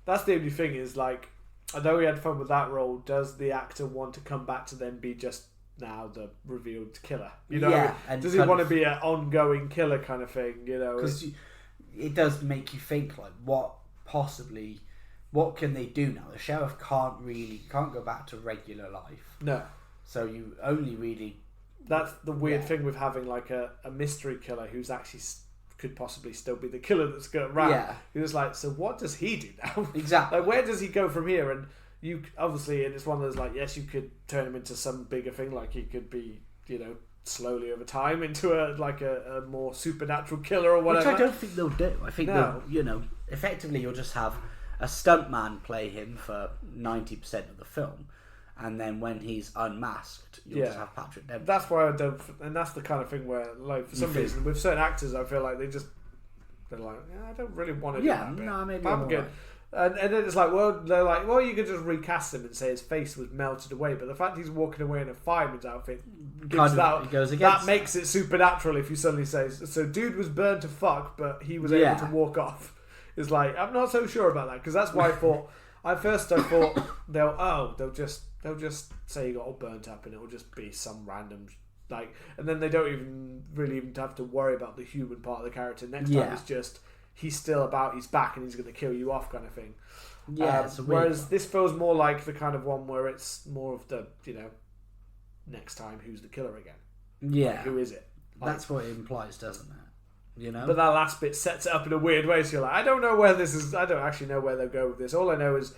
That's the only thing is, like, I know he had fun with that role. Does the actor want to come back to then be just now the revealed killer? And does he want to be an ongoing killer kind of thing? Because it does make you think, like, what can they do now? The sheriff can't go back to regular life. No. So you only really... That's the weird thing with having like a mystery killer who's actually could possibly still be the killer that's going around. Yeah. Who's like, so what does he do now? Exactly. Like, where does he go from here? And you obviously, and it's one of those like, yes, you could turn him into some bigger thing. Like he could be, slowly over time into a more supernatural killer or whatever. Which I don't think they'll do. I think effectively you'll just have a stuntman play him for 90% of the film. And then when he's unmasked, you'll just have Patrick Dempsey. That's why I don't... And that's the kind of thing where, like, for some reason, with certain actors, I feel like they're like, I don't really want to do that bit. No, maybe I'm good. Right. And then it's like, they're like, you could just recast him and say his face was melted away. But the fact he's walking away in a fireman's outfit that makes it supernatural if you suddenly say, so dude was burned to fuck, but he was able to walk off. It's like, I'm not so sure about that, because that's why I thought... At first I thought they'll just say he got all burnt up and it'll just be some random and then they don't even have to worry about the human part of the character. Next time it's just he's still about, he's back and he's going to kill you off kind of thing. Yeah. Whereas this feels more like the kind of one where it's more of the next time who's the killer again. Yeah. Like, who is it? That's what it implies, doesn't it? But that last bit sets it up in a weird way, so you're like, I don't know where this is. I don't actually know where they'll go with this. All I know is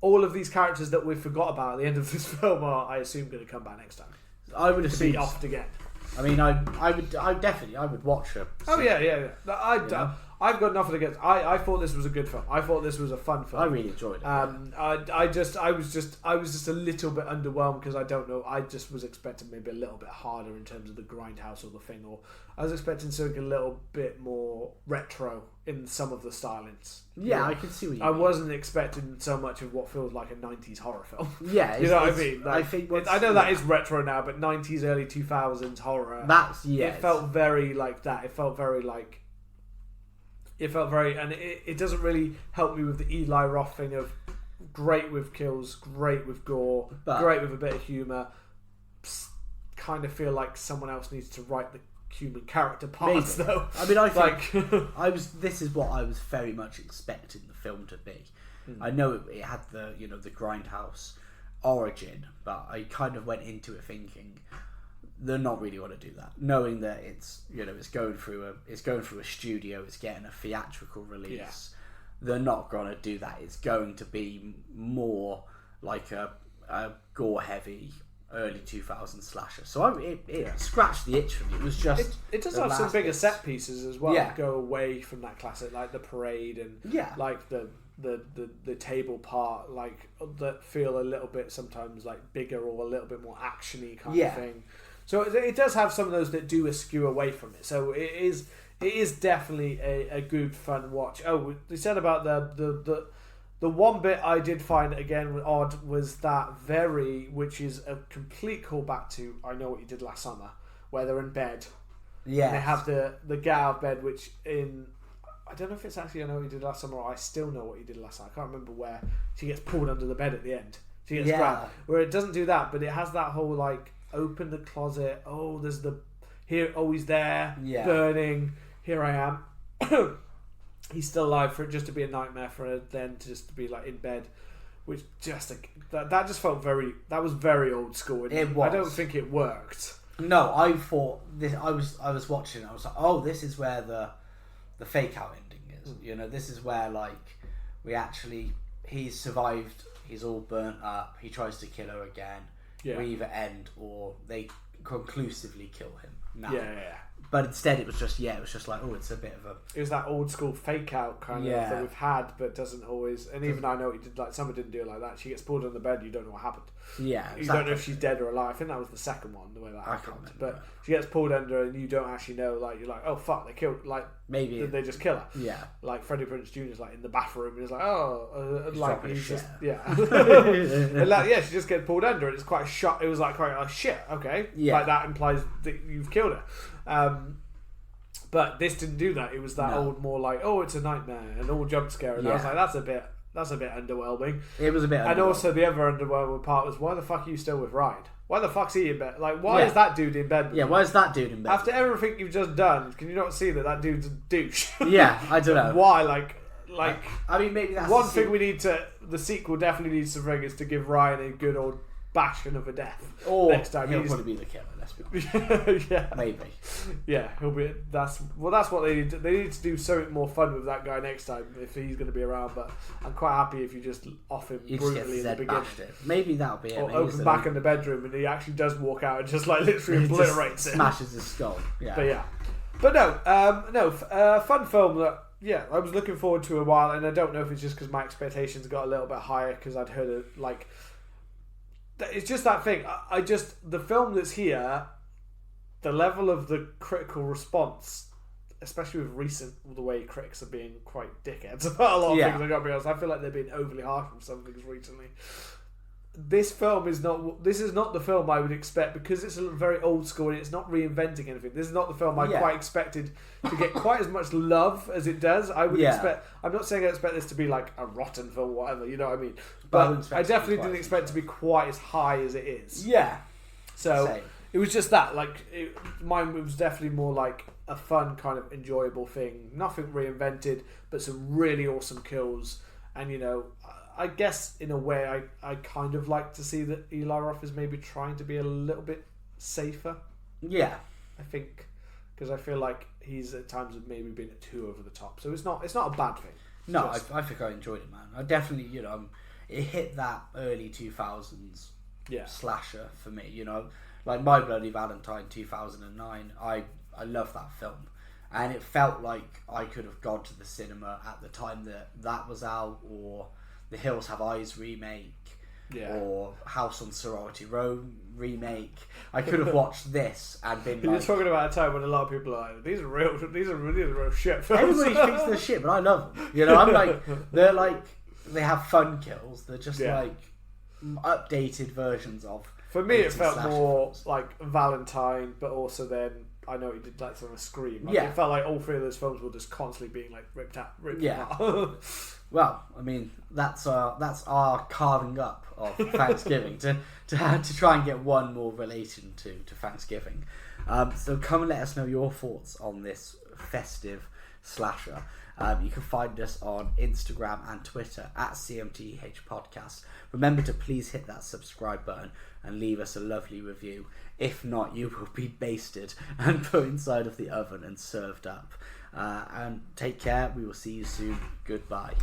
all of these characters that we forgot about at the end of this film are, I assume, going to come back next time. I would assume be offed again. I mean, I would watch it. Oh yeah. I've got nothing against. I thought this was a good film. I thought this was a fun film. I really enjoyed it. I was just a little bit underwhelmed because I don't know. I just was expecting maybe a little bit harder in terms of the Grindhouse or the thing, or I was expecting something a little bit more retro in some of the stylings. Yeah, I can see what you mean. I mean. wasn't expecting so much of what feels like a 90s horror film. Yeah, you know what I mean? Like, I think I know that is retro now, but 90s, early 2000s horror. It felt very like that. It felt very, and it doesn't really help me with the Eli Roth thing of great with kills, great with gore, great with a bit of humour. Kind of feel like someone else needs to write the human character parts, though. I mean, I think this is what I was very much expecting the film to be. I know it had the the Grindhouse origin, but I kind of went into it thinking they're not really going to do that, knowing that it's it's going through a studio, it's getting a theatrical release. Yeah. They're not going to do that. It's going to be more like a gore heavy early 2000s slasher. So it scratched the itch for me. It was just it does have some bigger set pieces as well. Yeah. Go away from that classic, like the parade and like the table part, like that feel a little bit sometimes like bigger or a little bit more actiony kind of thing. So it does have some of those that do skew away from it. So it is definitely a good fun watch. Oh, they said about the one bit I did find again odd was that which is a complete callback to I Know What You Did Last Summer, where they're in bed. Yeah. And they have the get out of bed, which I don't know if it's actually I Know What You Did Last Summer or I Still Know What You Did Last Summer. I can't remember where she gets pulled under the bed at the end. She gets grabbed. Where it doesn't do that, but it has that whole like open the closet. Oh, there's he's there, burning. Here I am. He's still alive, for it just to be a nightmare, for it then to just be like in bed, which just that just felt that was very old school. It was. I don't think it worked. No, I thought this. I was watching. I was like, oh, this is where the fake out ending is. You know, this is where like he's survived. He's all burnt up. He tries to kill her again. Yeah. We either end or they conclusively kill him. Now. Yeah. But instead, it was just like, oh, it's a bit of a... It was that old school fake out kind of that we've had, but doesn't always... And even I Know What You Did, like, someone didn't do it like that. She gets pulled on the bed, you don't know what happened. Yeah, You don't know if she's dead or alive. I think that was the second one, the way that happened. But she gets pulled under and you don't actually know, like, you're like, oh, fuck, they killed... Like, maybe... Did they just kill her? Yeah. Like, Freddie Prinze Jr.'s, like, in the bathroom and he's like, oh... like, he's just... Yeah. And, like, she just gets pulled under and it's quite a shock. It was, like, quite like, shit, okay. Yeah. Like, that implies that you've killed her. But this didn't do that. It was that old, more like, oh, it's a nightmare, an all jump scare, and I was like, that's a bit underwhelming. It was a bit, and also the other underwhelming part was, why the fuck are you still with Ride? Why the fuck's he in bed? Like, why is that dude in bed? Why is that dude in bed? After everything you've just done, can you not see that dude's a douche? Yeah, I don't know why. Like, I mean, maybe that's one thing we need to. The sequel definitely needs to bring is to give Ryan a good old bashing of a death. Or next time he'll probably be the killer. Let's be honest. Yeah, maybe. Yeah, he'll be. That's what they need. They need to do something more fun with that guy next time if he's going to be around. But I'm quite happy if you just off him brutally in the beginning. Maybe that'll be it. Or open back in the bedroom and he actually does walk out and just like literally obliterates it, smashes his skull. Yeah, but no, fun film that. Yeah, I was looking forward to a while, and I don't know if it's just because my expectations got a little bit higher because I'd heard it like. It's just that thing. The film that's here, the level of the critical response, especially with the way critics are being quite dickheads about a lot of things. I got to be honest. I feel like they're being overly harsh on some things recently. This film is not. This is not the film I would expect because it's very old school and it's not reinventing anything. This is not the film I quite expected to get quite as much love as it does. I would expect. I'm not saying I expect this to be like a rotten film, or whatever. You know what I mean? But I definitely didn't expect it to be quite as high as it is. Yeah. So it was just that. Like mine was definitely more like a fun kind of enjoyable thing. Nothing reinvented, but some really awesome kills. And I guess in a way I kind of like to see that Eli Roth is maybe trying to be a little bit safer. Yeah. I think because I feel like he's at times maybe been too over the top. So it's not a bad thing. No, I think I enjoyed it, man. I definitely, it hit that early 2000s slasher for me, Like My Bloody Valentine 2009, I love that film. And it felt like I could have gone to the cinema at the time that was out, or The Hills Have Eyes remake, or House on Sorority Row remake. I could have watched this and been You're talking about a time when a lot of people are like, these are really real shit films. Everybody thinks they're shit, but I love them. I'm like, they have fun kills. They're just like updated versions of. For me, it felt more like Valentine, but also then I Know He Did like sort of Scream. Like, it felt like all three of those films were just constantly being like ripped apart. Well, I mean, that's our carving up of Thanksgiving to try and get one more relation to Thanksgiving. So come and let us know your thoughts on this festive slasher. You can find us on Instagram and Twitter at CMTH Podcast. Remember to please hit that subscribe button and leave us a lovely review. If not, you will be basted and put inside of the oven and served up. And take care. We will see you soon. Goodbye.